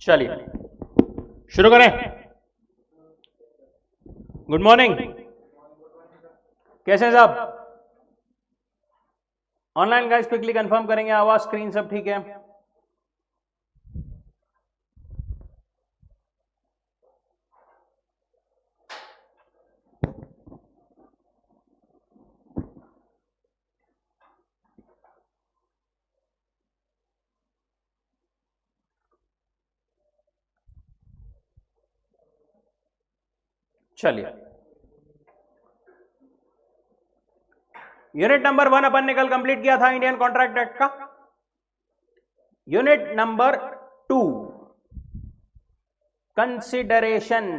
चलिए शुरू करें। गुड मॉर्निंग, कैसे हैं साहब? ऑनलाइन गाइस क्विकली कंफर्म करेंगे, आवाज स्क्रीन सब ठीक है? चलिए, यूनिट नंबर 1 अपन ने कल कंप्लीट किया था इंडियन कॉन्ट्रैक्ट एक्ट का। Unit number 2 consideration.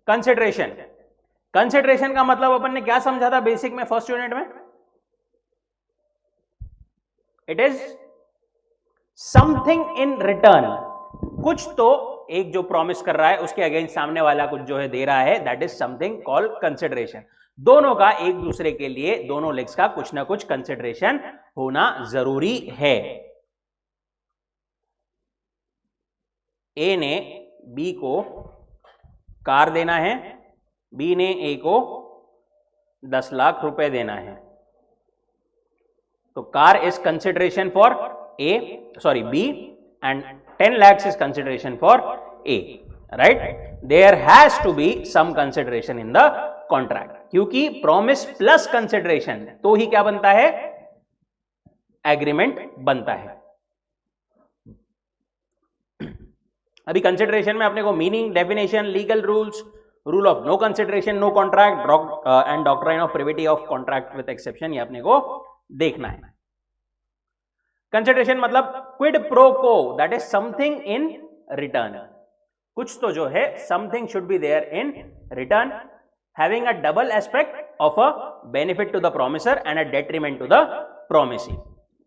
Consideration, consideration का मतलब अपन ने क्या समझा था बेसिक में फर्स्ट यूनिट में? It is something in return, कुछ तो एक जो प्रॉमिस कर रहा है उसके अगेंस्ट सामने वाला कुछ जो है दे रहा है, that is something called consideration. दोनों का एक दूसरे के लिए, दोनों लेग्स का कुछ ना कुछ कंसिडरेशन होना जरूरी है। ए ने बी को कार देना है, बी ने ए को 10 लाख रुपए देना है, तो car is consideration for A, sorry B, and 10 lakhs is consideration for A, right? There has to be some consideration in the contract, क्योंकि promise plus consideration तो ही क्या बनता है? एग्रीमेंट बनता है। अभी कंसिडरेशन में अपने को meaning, definition, legal rules, rule of no consideration no contract and doctrine of privity of contract with exception, ये अपने को देखना है। कंसिडरेशन मतलब quid pro quo, that is something in return, कुछ तो जो है something should be there in return, having a double aspect of a benefit to the promisor and a detriment to the promisee.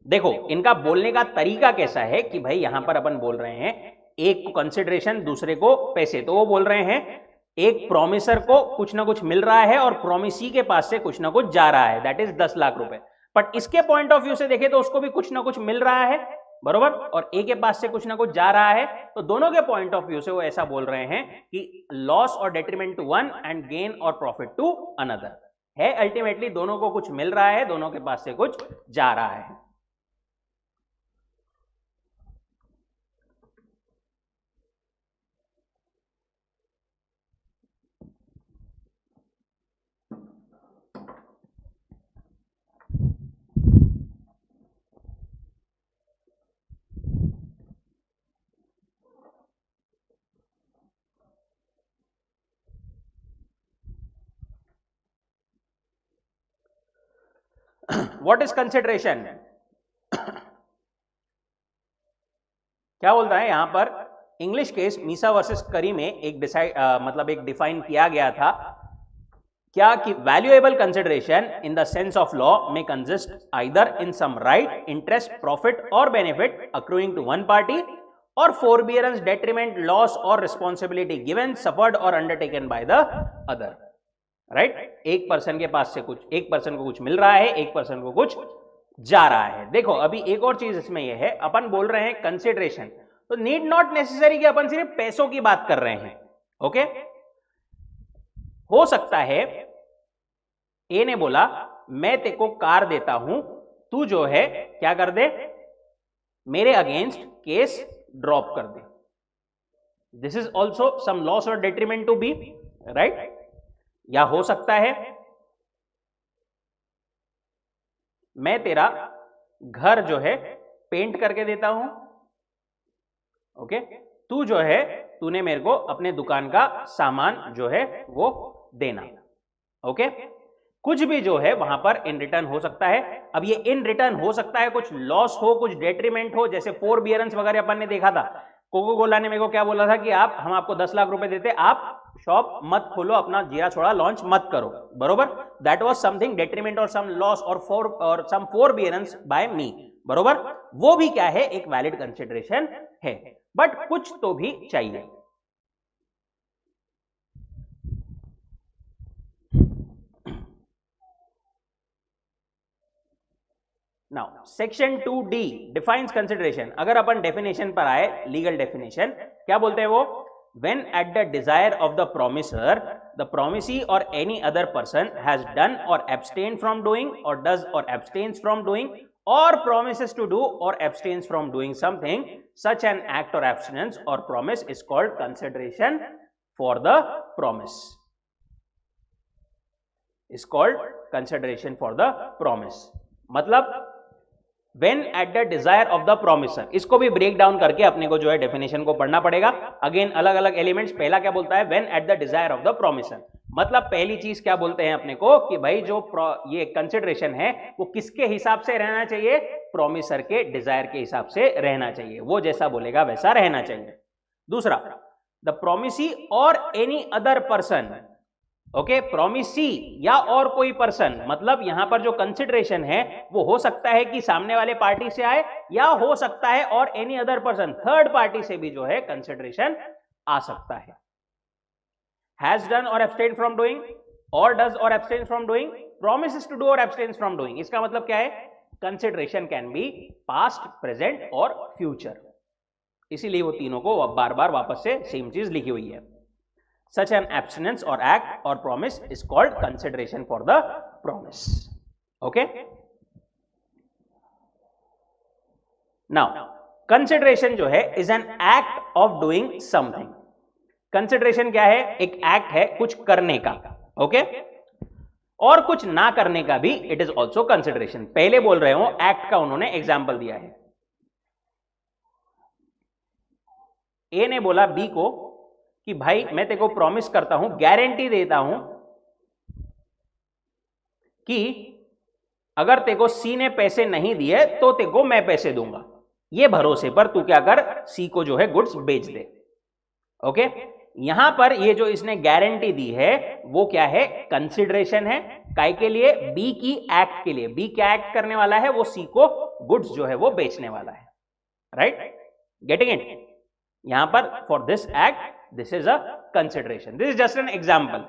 देखो इनका बोलने का तरीका कैसा है कि भाई यहां पर अपन बोल रहे हैं एक को कंसिडरेशन, दूसरे को पैसे, तो वो बोल रहे हैं एक प्रोमिसर को कुछ ना कुछ मिल रहा है और प्रोमिसी के पास से कुछ ना कुछ जा रहा है, दैट इज 10 लाख रुपए। बट इसके पॉइंट ऑफ व्यू से देखें तो उसको भी कुछ ना कुछ मिल रहा है, बरोबर, और ए के पास से कुछ ना कुछ जा रहा है, तो दोनों के पॉइंट ऑफ व्यू से वो ऐसा बोल रहे हैं कि लॉस और detriment to one and gain और प्रॉफिट टू अनदर है। अल्टीमेटली दोनों को कुछ मिल रहा है, दोनों के पास से कुछ जा रहा है। What is consideration? क्या बोलता है यहां पर? इंग्लिश केस मीसा वर्सेस करी में एक मतलब एक डिफाइन किया गया था क्या कि valuable consideration in the sense of law में consist either in some right, interest, profit और benefit accruing to one party और फोरबियरेंस, डेट्रीमेंट, लॉस और रिस्पॉन्सिबिलिटी गिवन, सफर्ड और undertaken by the other, right? एक पर्सन के पास से कुछ, एक पर्सन को कुछ मिल रहा है, एक पर्सन को कुछ जा रहा है। देखो अभी एक और चीज इसमें यह है, अपन बोल रहे हैं कंसिडरेशन, तो नीड नॉट नेसेसरी कि अपन सिर्फ पैसों की बात कर रहे हैं, ओके? हो सकता है ए ने बोला मैं तेरे को कार देता हूं, तू जो है क्या कर दे, मेरे अगेंस्ट केस ड्रॉप कर दे। This is also some loss और डेट्रीमेंट टू बी, राइट? या हो सकता है मैं तेरा घर जो है पेंट करके देता हूं, ओके, तू जो है तूने मेरे को अपने दुकान का सामान जो है वो देना, ओके? कुछ भी जो है वहां पर इन रिटर्न हो सकता है। अब ये इन रिटर्न हो सकता है कुछ लॉस हो, कुछ डेट्रीमेंट हो, जैसे फोरबियरेंस वगैरह अपन ने देखा था। कोको कोला ने मेरे को क्या बोला था कि हम आपको 10 लाख रुपए देते, आप शॉप मत खोलो, अपना जीरा छोड़ा लॉन्च मत करो, बरोबर? दैट वाज समथिंग डेट्रीमेंट और सम लॉस और सम फोरबियरेंस बाय मी, बरोबर? वो भी क्या है, एक वैलिड कंसिडरेशन है, बट कुछ तो भी चाहिए। Now section 2D defines consideration. अगर अपन डेफिनेशन पर आए, लीगल डेफिनेशन क्या बोलते हैं वो, when at the desire of the promisor the promisee or any other person has done or abstained from doing or does or abstains from doing or promises to do or abstains from doing something, such an act or abstinence or promise is called consideration for the promise, is called consideration for the promise। मतलब when at the desire of the promisor, इसको भी break down करके अपने को जो है definition को पढ़ना पड़ेगा। अगेन अलग अलग एलिमेंट्स। पहला क्या बोलता है, when at the desire of the promisor, मतलब पहली चीज क्या बोलते हैं अपने को कि भाई जो ये कंसिडरेशन है वो किसके हिसाब से रहना चाहिए, प्रोमिसर के डिजायर के हिसाब से रहना चाहिए, वो जैसा बोलेगा वैसा रहना चाहिए। दूसरा, द प्रोमिसी और any other person, okay, promisee या और कोई पर्सन, मतलब यहां पर जो कंसिडरेशन है वो हो सकता है कि सामने वाले पार्टी से आए या हो सकता है और any other person, third party से भी जो है कंसिडरेशन आ सकता है। हैज डन और एब्सटेन फ्रॉम डूइंग और डज और abstain from doing, promises to do और एब्सटेन्स फ्रॉम डूइंग। इसका मतलब क्या है, consideration can be past, present और फ्यूचर। इसीलिए वो तीनों को बार बार वापस से सेम चीज लिखी हुई है। Such an abstinence or act or promise is called consideration for the promise. Okay? Now, consideration जो है is an act of doing something. Consideration क्या है, एक act है कुछ करने का, okay? और कुछ ना करने का भी it is also consideration। पहले बोल रहे हो act का उन्होंने एग्जाम्पल दिया है। A ने बोला B को कि भाई मैं तेरे को प्रॉमिस करता हूं, गारंटी देता हूं कि अगर तेरे को सी ने पैसे नहीं दिए तो तेरे को मैं पैसे दूंगा, ये भरोसे पर तू क्या कर, सी को जो है गुड्स बेच दे। ओके, यहां पर ये जो इसने गारंटी दी है वो क्या है, कंसिडरेशन है। काय के लिए, बी की एक्ट के लिए। बी क्या एक्ट करने वाला है, वो सी को गुड्स जो है वो बेचने वाला है। Right, getting it? यहां पर for this act this is a consideration, this is just an example.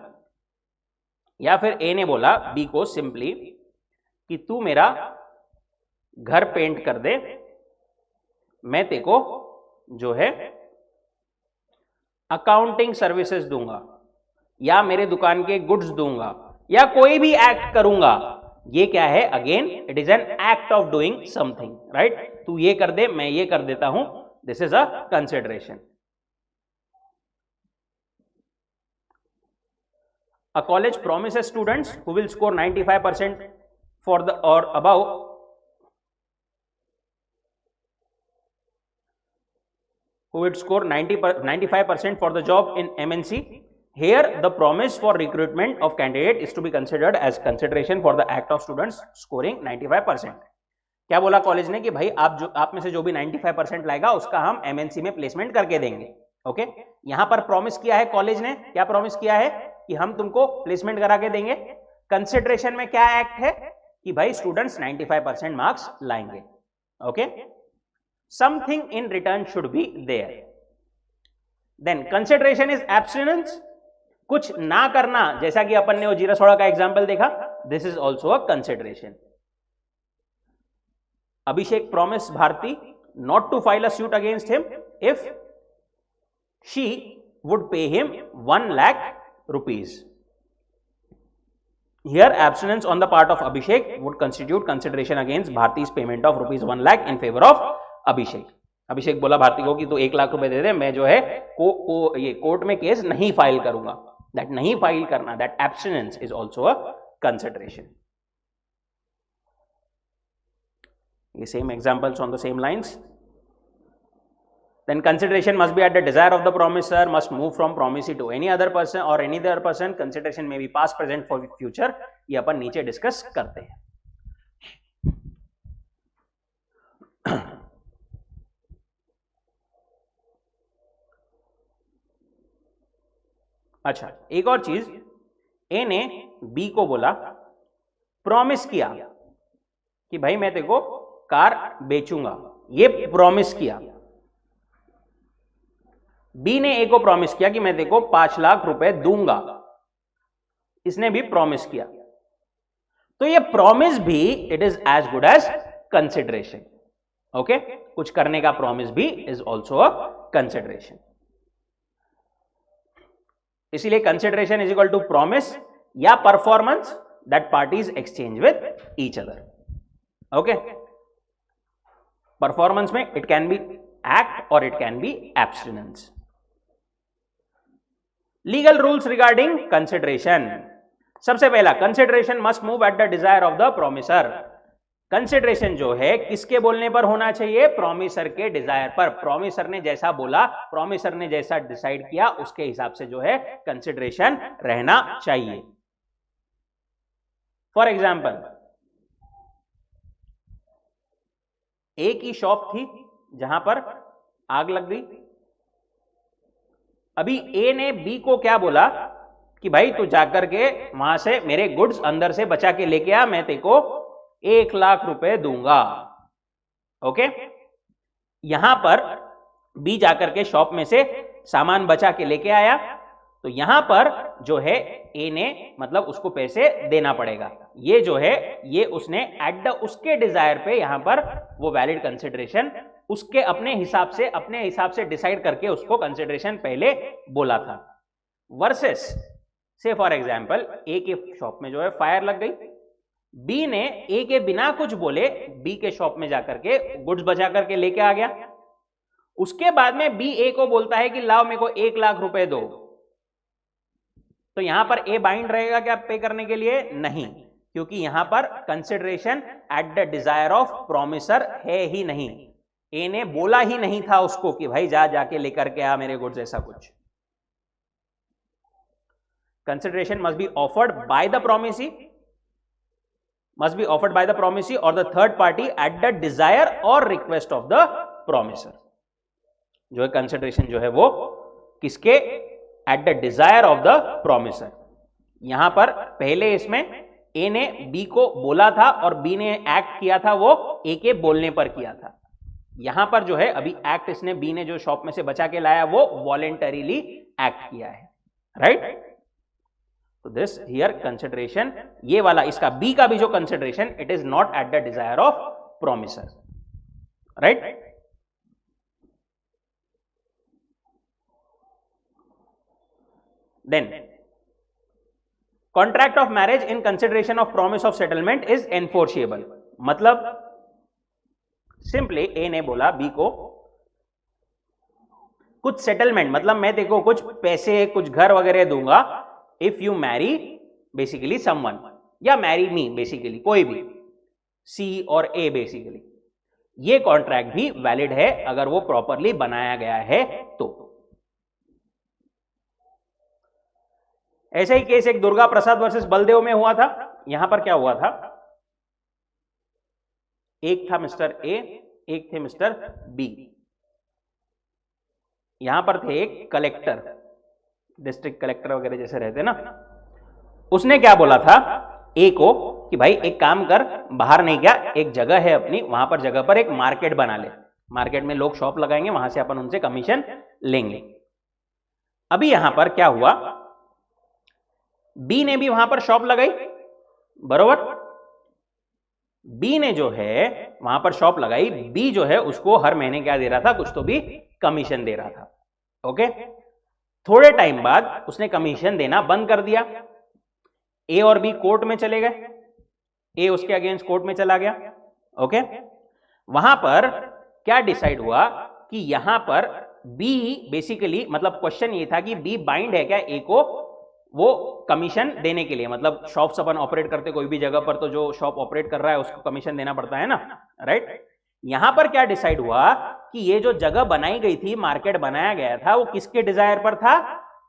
या फिर ए ने बोला बी को सिंपली कि तू मेरा घर पेंट कर दे, मैं तेरे को जो है अकाउंटिंग सर्विसेज दूंगा या मेरे दुकान के गुड्स दूंगा या कोई भी एक्ट करूंगा। ये क्या है, again it is an act of doing something. Right, तू ये कर दे, मैं ये कर देता हूं, this is a consideration. A college promises students who will score 95% for the or above who would score 95% for the job in MNC. Here the promise for recruitment of candidate is to be considered as consideration for the act of students scoring 95%. क्या बोला college ने कि भाई आप में से जो भी 95% लाएगा उसका हम MNC में प्लेसमेंट करके देंगे। ओके, यहां पर प्रॉमिस किया है कॉलेज ने, क्या प्रॉमिस किया है कि हम तुमको प्लेसमेंट करा के देंगे। कंसिडरेशन में क्या एक्ट है कि भाई स्टूडेंट्स 95% मार्क्स लाएंगे। Okay, something in return should be there. Then consideration is abstinence, कुछ ना करना, जैसा कि अपन ने वो जीरा सोडा का एग्जांपल देखा, this is also a consideration. Abhishek promise Bharati not to file a suit against him if she would pay him 1 lakh rupees. Here abstinence on the part of Abhishek would constitute consideration against Bharti's payment of rupees 1 lakh in favor of Abhishek. अभिषेक बोला भारती को कि तू 1 लाख रुपए दे दे, मैं जो है ये court में केस नहीं फाइल करूंगा। दैट नहीं फाइल करना, that abstinence is also a consideration. ये same examples on the same lines. Then consideration must be at the desire of the promiser, must move from promisee to any other person or any other person. Consideration may be past, present, for future. ये अपन नीचे discuss करते हैं। अच्छा, एक और चीज, ए ने B को बोला, प्रॉमिस किया कि भाई मैं तेरे को कार बेचूंगा, ये प्रॉमिस किया। बी ने ए को प्रॉमिस किया कि मैं तेरे को 5 लाख रुपए दूंगा, इसने भी प्रॉमिस किया। तो ये प्रॉमिस भी it is as good as consideration. Okay, कुछ करने का प्रॉमिस भी इज ऑल्सो अ कंसिडरेशन. इसीलिए consideration is equal to promise या performance that parties exchange with each other. Okay, performance में इट कैन बी एक्ट और it can be abstinence. Legal rules regarding consideration. सबसे पहला, consideration must move at the desire of the promisor. Consideration जो है किसके बोलने पर होना चाहिए? प्रोमिसर के डिजायर पर. प्रोमिसर ने जैसा बोला, प्रोमिसर ने जैसा डिसाइड किया, उसके हिसाब से जो है कंसिडरेशन रहना चाहिए. फॉर एग्जाम्पल, ए की शॉप थी जहां पर आग लग गई. अभी ए ने बी को क्या बोला कि भाई तू जाकर के वहां से मेरे गुड्स अंदर से बचा के लेके आ, मैं तेरे को 1 लाख रुपए दूंगा. ओके, यहां पर बी जाकर के शॉप में से सामान बचा के लेके आया, तो यहां पर जो है ए ने मतलब उसको पैसे देना पड़ेगा. ये जो है ये उसने एट द उसके डिजायर पे यहां पर वो वैलिड कंसिडरेशन उसके अपने हिसाब से डिसाइड करके उसको कंसिडरेशन पहले बोला था. वर्सेस से फॉर एग्जांपल ए के शॉप में जो है फायर लग गई, बी ने ए के बिना कुछ बोले बी के शॉप में जाकर के गुड्स बचा करके लेके आ गया. उसके बाद में बी ए को बोलता है कि लाओ मेरे को 1 लाख रुपए दो. तो यहां पर ए बाइंड रहेगा क्या पे करने के लिए? नहीं, क्योंकि यहां पर consideration eight the desire of promisor है ही नहीं. ए ने बोला ही नहीं था उसको कि भाई जाके लेकर के आ मेरे गुड्स, ऐसा कुछ. Consideration must be offered by the promisee, must be offered by the promisee or the third party at the desire or request of the promiser. जो है कंसिडरेशन जो है वो किसके? Eight the desire of the promisor. यहां पर पहले इसमें ए ने बी को बोला था और बी ने एक्ट किया था, वो ए के बोलने पर किया था. यहां पर जो है अभी एक्ट इसने बी ने जो शॉप में से बचा के लाया वो वॉलेंटरीली एक्ट किया है. राइट? तो दिस हियर कंसिडरेशन, ये वाला इसका बी का भी जो consideration, it is not at the desire of promisor. Right? Then contract of marriage in consideration of promise of settlement is enforceable. मतलब सिंपली ए ने बोला बी को कुछ सेटलमेंट, मतलब मैं देखो कुछ पैसे कुछ घर वगैरह दूंगा if you Mary basically someone, या मैरी मी बेसिकली, कोई भी सी और ए बेसिकली. ये कॉन्ट्रैक्ट भी वैलिड है अगर वो प्रॉपरली बनाया गया है तो. ऐसा ही केस एक दुर्गा प्रसाद वर्सेस बलदेव में हुआ था. यहां पर क्या हुआ था? एक था मिस्टर ए, एक थे मिस्टर बी. यहां पर थे एक कलेक्टर, डिस्ट्रिक्ट कलेक्टर वगैरह जैसे रहते ना. उसने क्या बोला था ए को कि भाई एक काम कर, बाहर नहीं क्या, एक जगह है अपनी, वहां पर जगह पर एक मार्केट बना ले. मार्केट में लोग शॉप लगाएंगे, वहां से अपन उनसे कमीशन लेंगे. अभी यहां पर क्या हुआ, बी ने भी वहां पर शॉप लगाई, बरोबर. बी ने जो है वहां पर शॉप लगाई, बी जो है उसको हर महीने क्या दे रहा था? कुछ तो भी कमीशन दे रहा था. ओके, थोड़े टाइम बाद उसने कमीशन देना बंद कर दिया. ए और बी कोर्ट में चले गए, ए उसके अगेंस्ट कोर्ट में चला गया. ओके, वहां पर क्या डिसाइड हुआ कि यहां पर बी बेसिकली, मतलब क्वेश्चन ये था कि बी बाइंड है क्या ए को वो कमीशन देने के लिए. मतलब शॉप्स अपन ऑपरेट करते कोई भी जगह पर, तो जो शॉप ऑपरेट कर रहा है उसको कमीशन देना पड़ता है ना. राइट? यहां पर क्या डिसाइड हुआ कि ये जो जगह बनाई गई थी, मार्केट बनाया गया था, वो किसके डिजायर पर था?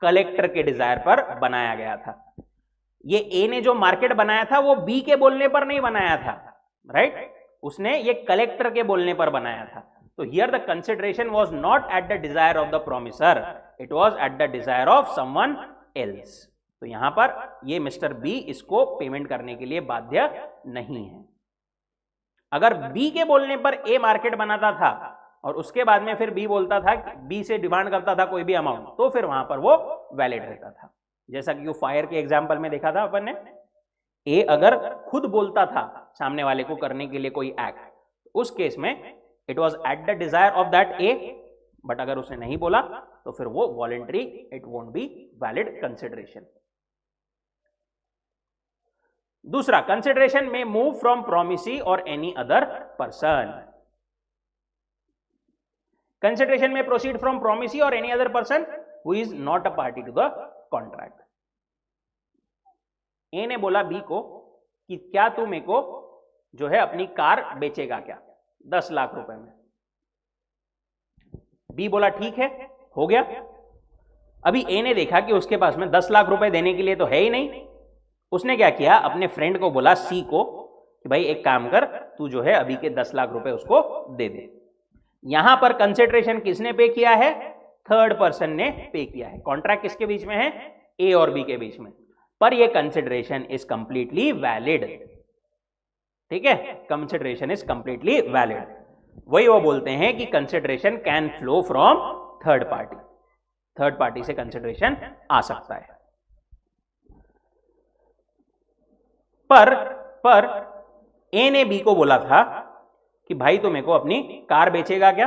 कलेक्टर के डिजायर पर बनाया गया था. ये ए ने जो मार्केट बनाया था वो बी के बोलने पर नहीं बनाया था. राइट? उसने ये कलेक्टर के बोलने पर बनाया था. तो here the consideration was not at the desire of the promisor, it was at the desire of someone else. तो यहां पर ये मिस्टर बी इसको पेमेंट करने के लिए बाध्य नहीं है. अगर बी के बोलने पर ए मार्केट बनाता था और उसके बाद में फिर बी बोलता था, बी से डिमांड करता था कोई भी अमाउंट, तो फिर वहां पर वो वैलिड रहता था. जैसा कि वो फायर के एग्जांपल में देखा था अपन ने, ए अगर खुद बोलता था सामने वाले को करने के लिए कोई एक्ट, उस केस में it was at the desire of that A, but अगर उसने नहीं बोला तो फिर वो voluntary, it won't be valid consideration. दूसरा, कंसिडरेशन में मूव फ्रॉम प्रोमिसी और एनी अदर पर्सन। कंसिडरेशन में प्रोसीड फ्रॉम प्रोमिसी और any other person who is not a party to the contract. A ने बोला बी को कि क्या तू मेरे को जो है अपनी कार बेचेगा क्या 10 लाख रुपए में। बी बोला ठीक है, हो गया। अभी ए ने देखा कि उसके पास में 10 लाख रुपए देने के लिए तो है ही नहीं। उसने क्या किया, अपने फ्रेंड को बोला सी को कि भाई एक काम कर, तू जो है अभी के 10 लाख रुपए उसको दे दे। यहां पर कंसिडरेशन किसने पे किया है, थर्ड पर्सन ने पे किया है। कॉन्ट्रैक्ट किसके बीच में है, ए और बी के बीच में, पर ये कंसिडरेशन इज कंप्लीटली वैलिड। ठीक है, कंसिडरेशन इज कंप्लीटली वैलिड। वही वो बोलते हैं कि consideration can flow from third party, third party से कंसिडरेशन आ सकता है। पर ए ने बी को बोला था कि भाई तू मेरे को अपनी कार बेचेगा क्या,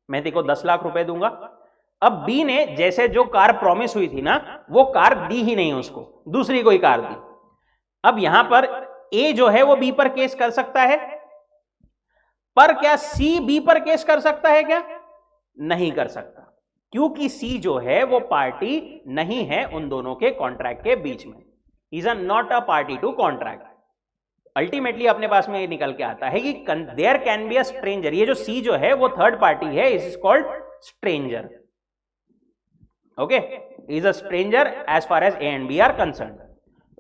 मैं तेरे को 10 लाख रुपए दूंगा। अब बी ने जैसे जो कार प्रॉमिस हुई थी ना, वो कार दी ही नहीं उसको, दूसरी कोई कार दी। अब यहां पर ए जो है वो बी पर केस कर सकता है, पर क्या सी बी पर केस कर सकता है क्या, नहीं कर सकता, क्योंकि सी जो है वो पार्टी नहीं है उन दोनों के कॉन्ट्रैक्ट के बीच में। Is not a party to contract. Ultimately अपने पास में ये निकल के आता है कि there can be a stranger. ये जो सी जो है वो थर्ड पार्टी है, is called stranger. Okay, is a stranger as far as A and B are concern.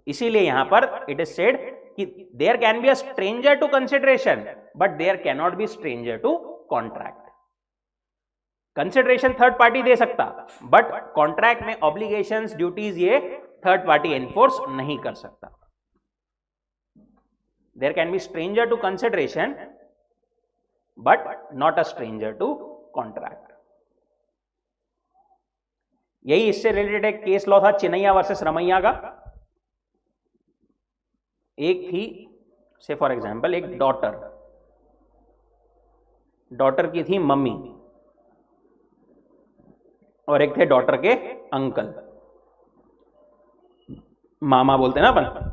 इसीलिए यहां पर इट इज सेड कि there can be a stranger to consideration but there can not be stranger to contract. Consideration third party दे सकता, but contract में obligations, duties ये third party enforce नहीं कर सकता। There can be stranger to consideration but not a stranger to contract. यही इससे related एक केस लॉ था चिन्नैया वर्सेस रमैया का। एक थी से फॉर एग्जांपल एक डॉटर की थी मम्मी और एक थे डॉटर के अंकल, मामा बोलते ना अपन।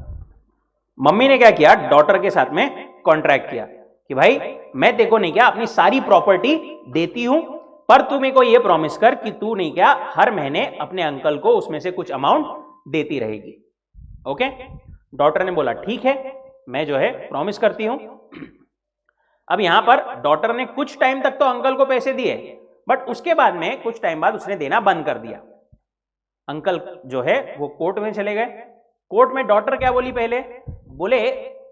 मम्मी ने क्या किया, डॉटर के साथ में कॉन्ट्रैक्ट किया कि भाई मैं तेको नहीं क्या अपनी सारी प्रॉपर्टी देती हूं, पर तू मेरे को ये प्रॉमिस कर कि तू नहीं क्या हर महीने अपने अंकल को उसमें से कुछ अमाउंट देती रहेगी। ओके, डॉटर ने बोला ठीक है, मैं जो है प्रॉमिस करती हूं। अब यहां पर डॉटर ने कुछ टाइम तक तो अंकल को पैसे दिए, बट उसके बाद में कुछ टाइम बाद उसने देना बंद कर दिया। अंकल जो है वो कोर्ट में चले गए। कोर्ट में डॉटर क्या बोली, पहले बोले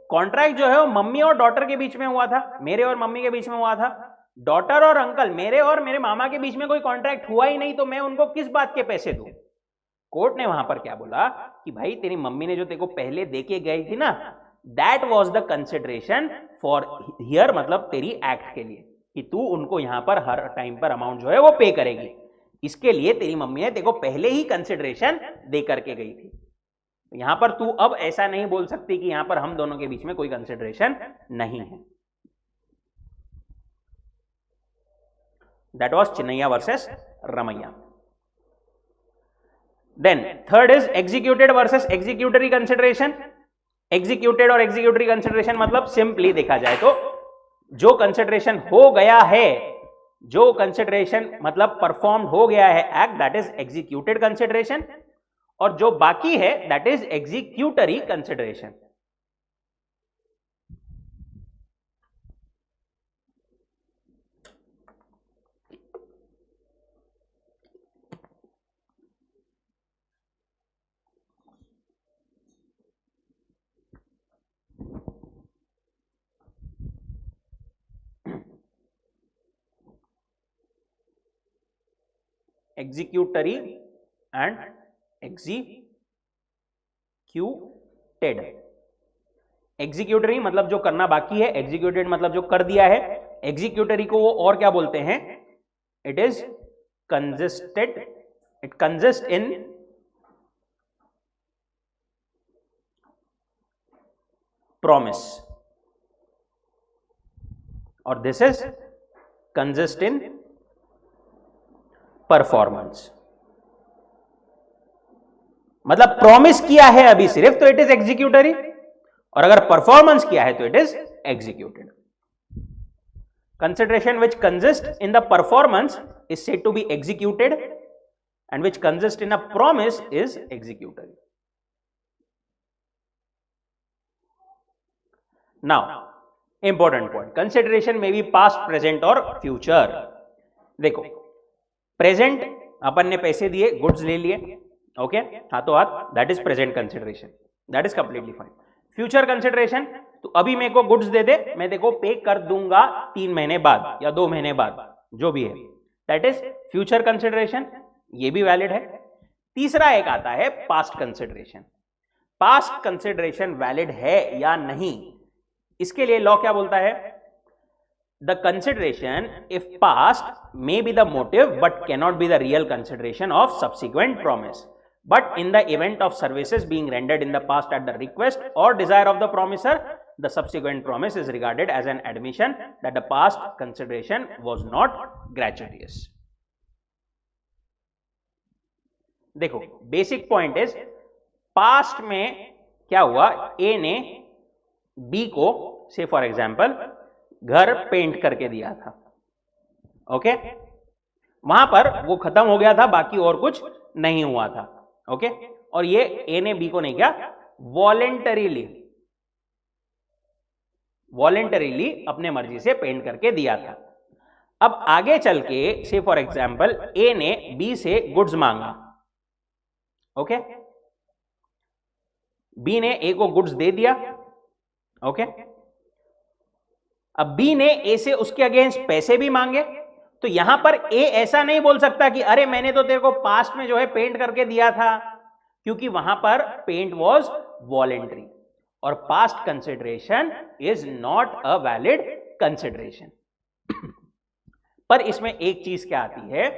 कॉन्ट्रैक्ट जो है वो मम्मी और डॉटर के बीच में हुआ था, मेरे और मम्मी के बीच में हुआ था। डॉटर और अंकल, मेरे और मेरे मामा के बीच में कोई कॉन्ट्रैक्ट हुआ ही नहीं, तो मैं उनको किस बात के पैसे दूं। कोर्ट ने वहां पर क्या बोला कि भाई तेरी मम्मी ने जो तेरे को पहले देके गई थी ना, that was the consideration for here, मतलब तेरी एक्ट के लिए कि तू उनको यहां पर हर टाइम पर अमाउंट जो है वो पे करेगी। इसके लिए तेरी मम्मी ने तेरे को पहले ही कंसिडरेशन दे करके गई थी। यहां पर तू अब ऐसा नहीं बोल सकती कि यहां पर हम दोनों के बीच में कोई कंसिडरेशन नहीं है। That was Chinnaiya versus Ramaiya. Then third is executed versus executory consideration. Executed और एग्जीक्यूटरी कंसिडरेशन मतलब सिंपली देखा जाए तो जो कंसिडरेशन हो गया है, जो कंसिडरेशन मतलब परफॉर्म हो गया है act, that is executed consideration, और जो बाकी है that is executory consideration. Executory and executed. Executory मतलब जो करना बाकी है, एग्जीक्यूटेड मतलब जो कर दिया है। एग्जीक्यूटरी को वो और क्या बोलते हैं, it is consisted, it consist in promise. और this is consist in performance. मतलब प्रॉमिस किया है अभी सिर्फ तो इट इज एग्जीक्यूटरी, और अगर परफॉर्मेंस किया है तो it is executed. Consideration which consist in the performance is said to be executed and which consists in a promise is executable. Now, important point, consideration may be past, present or future. देखो, present अपन ने पैसे दिए, goods ले लिए, okay, हाथों हाथ, that is present consideration, that is completely fine. Future consideration, तो अभी मेरे को गुड्स दे दे, मैं देखो पे कर दूंगा 3 महीने बाद या 2 महीने बाद, जो भी है, दैट इज फ्यूचर कंसिडरेशन, ये भी वैलिड है। तीसरा एक आता है past consideration. Past consideration valid है या नहीं, इसके लिए लॉ क्या बोलता है? The consideration if past may be the motive but cannot be the real consideration of subsequent promise, but in the event of services being rendered in the past at the request or desire of the promisor, the subsequent promise is regarded as an admission that the past consideration was not gratuitous. देखो, basic point is, past में क्या हुआ, ए ने B को से for example घर paint करके दिया था, ओके, वहां पर वो खत्म हो गया था, बाकी और कुछ नहीं हुआ था, ओके, और ये ए ने बी को नहीं किया, वॉलेंटरीली अपने मर्जी से पेंट करके दिया था। अब आगे चल के से फॉर एग्जांपल ए ने बी से गुड्स मांगा, ओके, बी ने ए को गुड्स दे दिया, ओके, अब बी ने ए से उसके अगेंस्ट पैसे भी मांगे, तो यहां पर ए ऐसा नहीं बोल सकता कि अरे मैंने तो तेरे को पास्ट में जो है पेंट करके दिया था, क्योंकि वहां पर पेंट वॉज वॉलेंटरी और past consideration is not a valid consideration. पर इसमें एक चीज क्या आती है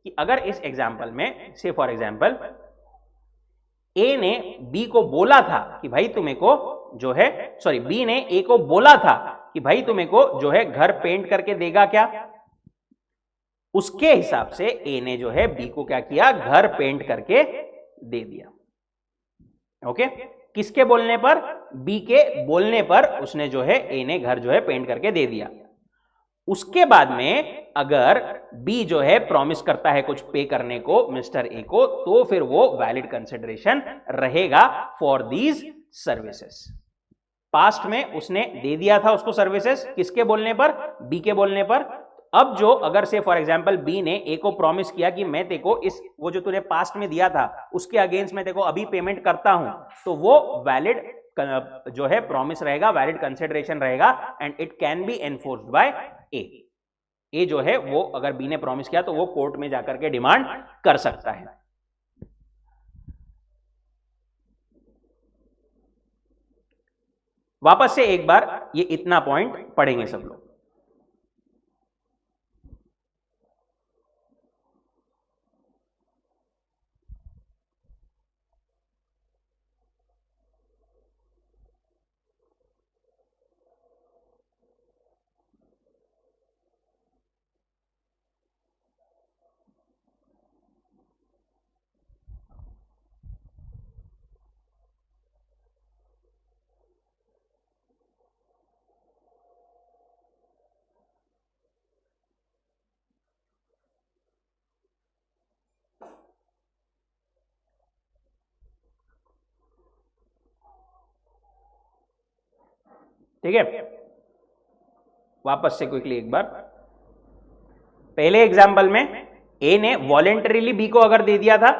कि अगर इस एग्जाम्पल में से फॉर एग्जाम्पल ए ने बी को बोला था कि भाई तुम्हें को जो है, सॉरी, बी ने ए को बोला था कि भाई तुम्हें को जो है घर पेंट करके देगा क्या, उसके हिसाब से ए ने जो है बी को क्या किया, घर पेंट करके दे दिया, ओके, किसके बोलने पर? बी के बोलने पर उसने जो है ए ने घर जो है पेंट करके दे दिया। उसके बाद में अगर बी जो है प्रॉमिस करता है कुछ पे करने को मिस्टर ए को, तो फिर वो वैलिड कंसिडरेशन रहेगा फॉर दीज सर्विसेज। पास्ट में उसने दे दिया था उसको सर्विसेज, किसके बोलने पर? बी के बोलने पर। अब जो अगर से फॉर एग्जांपल बी ने ए को प्रॉमिस किया कि मैं तेको इस वो जो तूने पास्ट में दिया था उसके अगेंस्ट में तेको अभी पेमेंट करता हूं, तो वो वैलिड जो है प्रॉमिस रहेगा, वैलिड कंसिडरेशन रहेगा, and it can be enforced by A जो है वो अगर बी ने प्रॉमिस किया तो वो कोर्ट में जाकर के डिमांड कर सकता है। वापस से एक बार ये इतना पॉइंट पढ़ेंगे सब लोग। ठीक है, वापस से क्विकली एक बार। पहले एग्जांपल में ए ने वॉलेंटरीली बी को अगर दे दिया था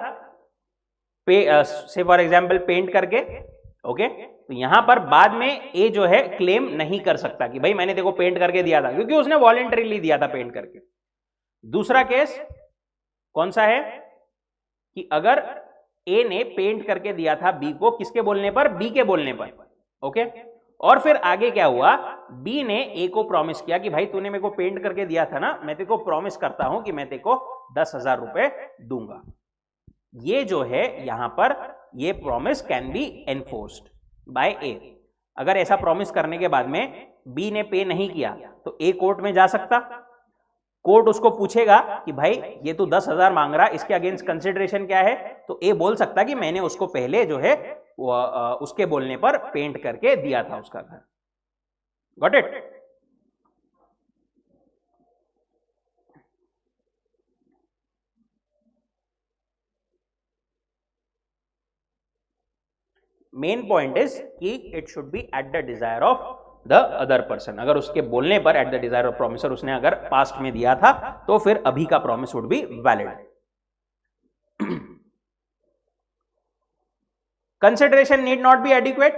से फॉर एग्जांपल पेंट करके, ओके, तो यहां पर बाद में ए जो है क्लेम नहीं कर सकता कि भाई मैंने देखो पेंट करके दिया था, क्योंकि उसने वॉलेंटरीली दिया था पेंट करके। दूसरा केस कौन सा है कि अगर ए ने पेंट करके दिया था बी को, किसके बोलने पर? बी के बोलने पर, ओके, और फिर आगे क्या हुआ, बी ने ए को प्रॉमिस किया कि भाई तूने मेरे को पेंट करके दिया था ना, मैं तेरे को प्रॉमिस करता हूं कि मैं तेरे को 10,000 रुपए दूंगा। ये जो है यहां पर ये promise can be enforced by A. अगर ऐसा प्रॉमिस करने के बाद में बी ने पे नहीं किया तो ए कोर्ट में जा सकता, कोर्ट उसको पूछेगा कि भाई ये तो 10,000 मांग रहा, इसके अगेंस्ट कंसिडरेशन क्या है, तो ए बोल सकता कि मैंने उसको पहले जो है उसके बोलने पर पेंट करके दिया था उसका घर। Got it? Main point is कि it should be at the desire of the other person. अगर उसके बोलने पर at the desire of promisor उसने अगर पास्ट में दिया था तो फिर अभी का promise would be valid. Consideration need not be adequate.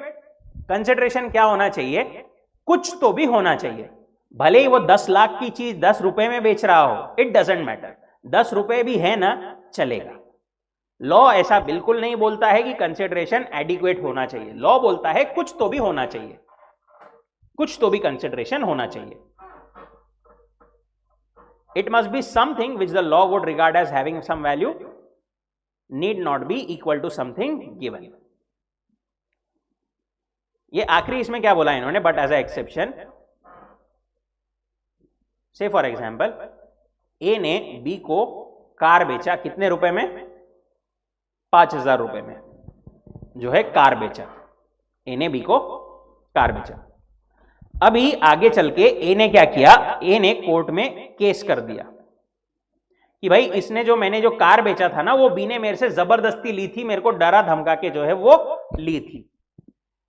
Consideration क्या होना चाहिए? कुछ तो भी होना चाहिए, भले ही वो 10 लाख की चीज 10 रुपए में बेच रहा हो, इट डजेंट मैटर, 10 रुपए भी है ना, चलेगा। लॉ ऐसा बिल्कुल नहीं बोलता है कि कंसिडरेशन एडिक्वेट होना चाहिए, लॉ बोलता है कुछ तो भी होना चाहिए, कुछ तो भी कंसिडरेशन होना चाहिए। It must be something which the law would regard as having some value, need not be equal to something given. ये आखिरी इसमें क्या बोला इन्होंने, but as a exception, say for example A ने बी को कार बेचा कितने रुपए में? 5,000 रुपए में जो है कार बेचा, ए ने बी को कार बेचा। अभी आगे चल के ए ने क्या किया, ए ने कोर्ट में केस कर दिया कि भाई इसने जो मैंने जो कार बेचा था ना वो बी ने मेरे से जबरदस्ती ली थी, मेरे को डरा धमका के जो है वो ली थी।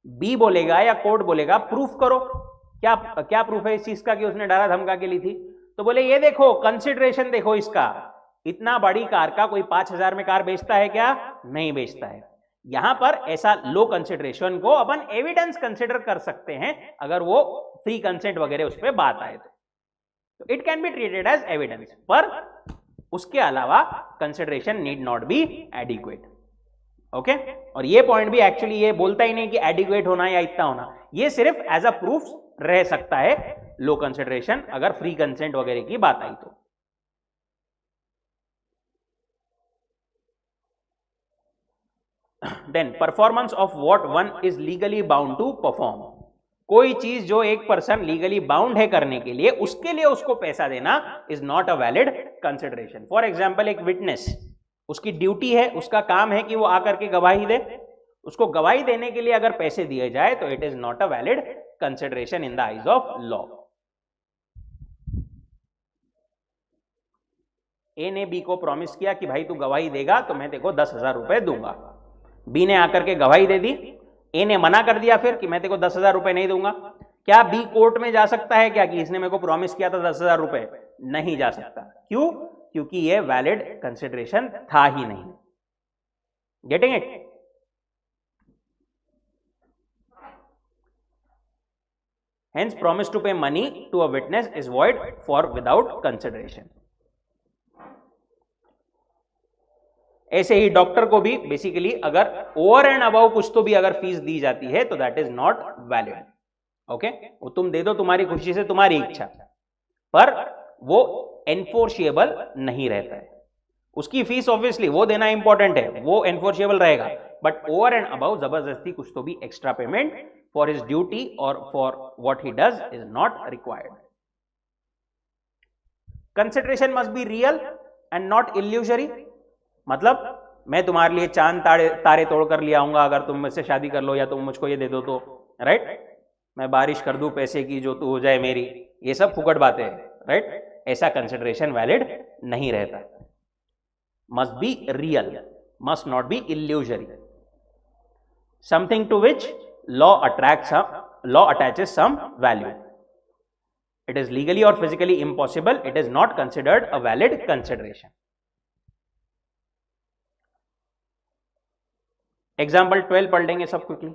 बी बोलेगा या कोर्ट बोलेगा प्रूफ करो, क्या क्या प्रूफ है इस चीज का कि उसने डरा धमका के ली थी? तो बोले ये देखो कंसिडरेशन देखो इसका, इतना बड़ी कार का कोई 5,000 में कार बेचता है क्या? नहीं बेचता है। यहां पर ऐसा लो कंसिडरेशन को अपन एविडेंस कंसिडर कर सकते हैं अगर वो फ्री कंसेंट वगैरह उस पर बात आए तो it can be treated as evidence, पर उसके अलावा consideration need not be adequate. Okay, और ये पॉइंट भी एक्चुअली ये बोलता ही नहीं कि एडिक्वेट होना या इतना होना, ये सिर्फ एज अ प्रूफ रह सकता है लो कंसिडरेशन अगर फ्री कंसेंट वगैरह की बात आई तो। Then performance of what one is legally bound to perform. कोई चीज जो एक पर्सन लीगली बाउंड है करने के लिए, उसके लिए उसको पैसा देना is not a valid consideration. For example एक विटनेस, उसकी ड्यूटी है, उसका काम है कि वो आकर के गवाही दे, उसको गवाही देने के लिए अगर पैसे दिए जाए तो it is not a valid consideration in the eyes of law. A ने बी को प्रॉमिस किया कि भाई तू गवाही देगा तो मैं तेरे को 10,000 रुपए दूंगा। बी ने आकर के गवाही दे दी, ए ने मना कर दिया फिर कि मैं तेरे को 10,000 रुपए नहीं दूंगा। क्या बी कोर्ट में जा सकता है क्या कि इसने मेरे को प्रॉमिस किया था 10,000 रुपए? नहीं जा सकता। क्यों? क्योंकि ये वैलिड कंसिडरेशन था ही नहीं। Getting it? Hence, promise to pay money to a witness is void for without consideration. ऐसे ही डॉक्टर को भी बेसिकली अगर ओवर एंड अबाउ कुछ तो भी अगर फीस दी जाती है तो that is not valid. Okay, वो तुम दे दो तुम्हारी खुशी से, तुम्हारी इच्छा, पर वो एनफोर्सिएबल नहीं रहता है। उसकी फीस ऑब्वियसली वो देना इंपॉर्टेंट है, वो एनफोर्सिएबल रहेगा, बट ओवर एंड अबाउ जबरदस्ती कुछ तो भी extra payment for his duty और for what he does is not required. Consideration must be real and not illusory. मतलब मैं तुम्हारे लिए चांद तारे तोड़ कर ले आऊंगा अगर तुम मुझसे शादी कर लो या तुम मुझको ये दे दो तो, राइट? मैं बारिश कर दूं पैसे की जो तू हो जाए मेरी, ये सब फुकट बातें हैं, राइट? ऐसा कंसिडरेशन वैलिड नहीं रहता। Must be real, must not be illusory, something to which law attaches some value. It is legally or physically impossible, it is not considered a valid consideration. Example 12 पढ़ लेंगे सब quickly.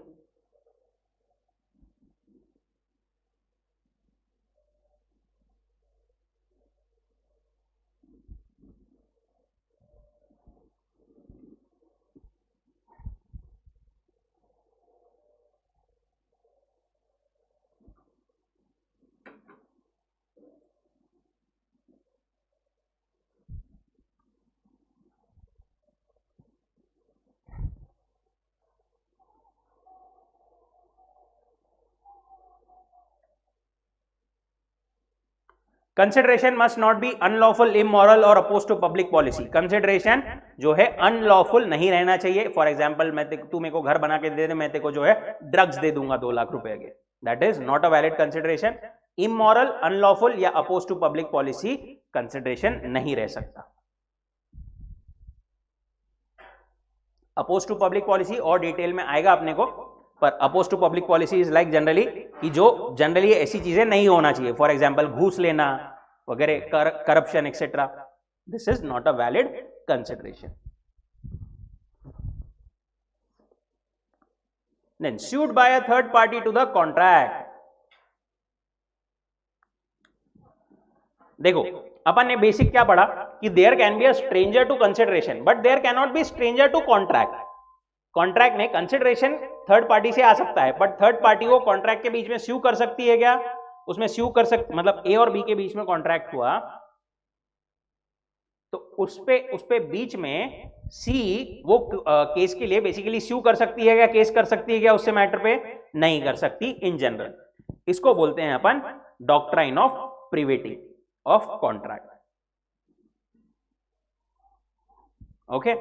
Consideration must not be unlawful, immoral और oppose to public policy. Consideration जो है unlawful नहीं रहना चाहिए। For example तू मेरे को घर बना के दे दे, मैं तेरे को जो है ड्रग्स दे दूंगा 2 लाख रुपए के, that is not a valid consideration. Immoral, unlawful या oppose to public policy consideration नहीं रह सकता। अपोज टू पब्लिक पॉलिसी और डिटेल में आएगा अपने को, पर oppose to public policy is like generally कि जो जनरली ऐसी चीजें नहीं होना चाहिए, फॉर एग्जांपल घूस लेना वगैरह, corruption etcetera, this is not a valid consideration. Then sued by a third party to the contract। देखो अपन ने बेसिक क्या पढ़ा कि there can be a stranger to consideration but there can not be stranger to contract. Contract में consideration third party से आ सकता है, बट थर्ड पार्टी को कॉन्ट्रैक्ट के बीच में स्यू कर सकती है क्या? उसमें स्यू कर सकती, मतलब ए और बी के बीच में कॉन्ट्रैक्ट हुआ तो उसपे बीच में सी वो केस के लिए बेसिकली स्यू कर सकती है क्या, केस कर सकती है क्या उससे मैटर पे? नहीं कर सकती इन जनरल। इसको बोलते हैं अपन doctrine of privity of contract. Okay,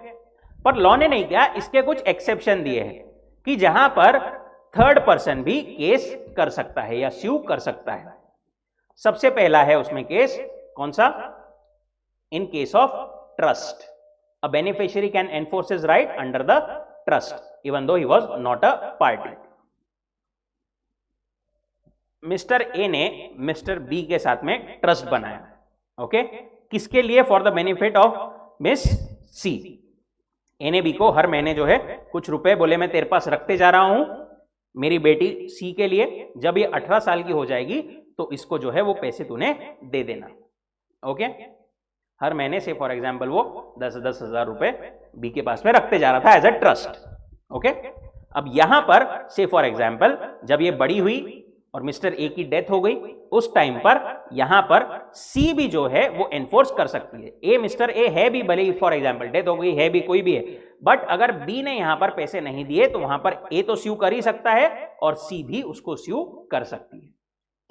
पर लॉ ने नहीं किया, इसके कुछ एक्सेप्शन दिए हैं कि जहां पर थर्ड पर्सन भी केस कर सकता है या स्यू कर सकता है। सबसे पहला है उसमें केस कौन सा? In case of trust, a beneficiary can enforce his right under the trust even though he was not a party. Mister A ने मिस्टर बी के साथ में ट्रस्ट बनाया, ओके, किसके लिए? For the benefit of miss C. A ने B को हर महीने जो है कुछ रुपए बोले मैं तेरे पास रखते जा रहा हूं मेरी बेटी सी के लिए, जब ये 18 साल की हो जाएगी तो इसको जो है वो पैसे तूने दे देना। ओके, हर महीने से फॉर एग्जाम्पल वो 10-10 हजार रुपए बी के पास में रखते जा रहा था एज अ ट्रस्ट। ओके, अब यहां पर से फॉर एग्जाम्पल जब ये बड़ी हुई और मिस्टर ए की डेथ हो गई, उस टाइम पर यहां पर सी भी जो है वो एनफोर्स कर सकती है। ए मिस्टर ए है भी, भले ही फॉर एग्जांपल डेथ हो गई है भी, कोई भी है, बट अगर बी ने यहां पर पैसे नहीं दिए तो वहां पर ए तो स्यू कर ही सकता है और सी भी उसको स्यू कर सकती है।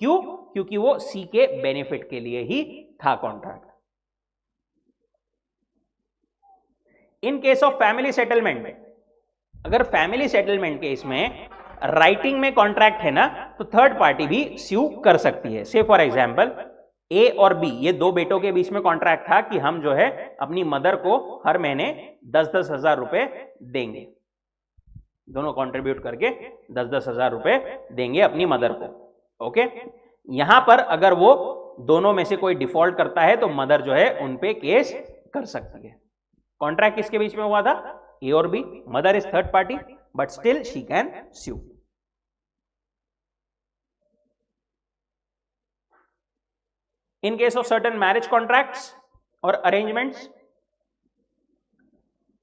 क्यों? क्योंकि वो सी के बेनिफिट के लिए ही था contract. In case of family settlement, अगर फैमिली सेटलमेंट केस में राइटिंग में कॉन्ट्रैक्ट है ना, तो थर्ड पार्टी भी स्यू कर सकती है। से फॉर एग्जांपल ए और बी, ये दो बेटों के बीच में कॉन्ट्रैक्ट था कि हम जो है अपनी मदर को हर महीने 10-10 हजार रुपए देंगे, दोनों कंट्रीब्यूट करके 10-10 हजार रुपए देंगे अपनी मदर को। ओके, यहां पर अगर वो दोनों में से कोई डिफॉल्ट करता है तो मदर जो है उनपे केस कर सकती है। कॉन्ट्रैक्ट किसके बीच में हुआ था? ए और B, mother is third party but still she can sue। In case of certain marriage contracts or arrangements,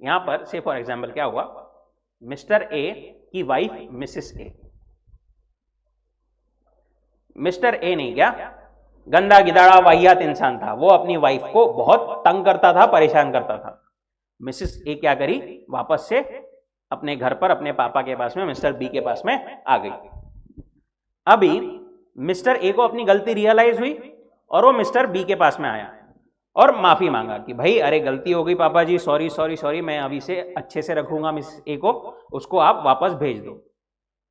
यहां पर से फॉर एग्जांपल क्या हुआ, मिस्टर ए की wife Mrs A, mister A नहीं क्या, गंदा गिदाड़ा वाहियात इंसान था, वो अपनी वाइफ को बहुत तंग करता था, परेशान करता था। मिसेस ए क्या करी, वापस से अपने घर पर अपने पापा के पास में मिस्टर बी के पास में आ गई। अभी मिस्टर ए को अपनी गलती रियलाइज हुई और वो मिस्टर बी के पास में आया और माफी मांगा कि भाई अरे गलती हो गई पापा जी, सॉरी सॉरी सॉरी, मैं अभी से अच्छे से रखूंगा मिस ए को, उसको आप वापस भेज दो।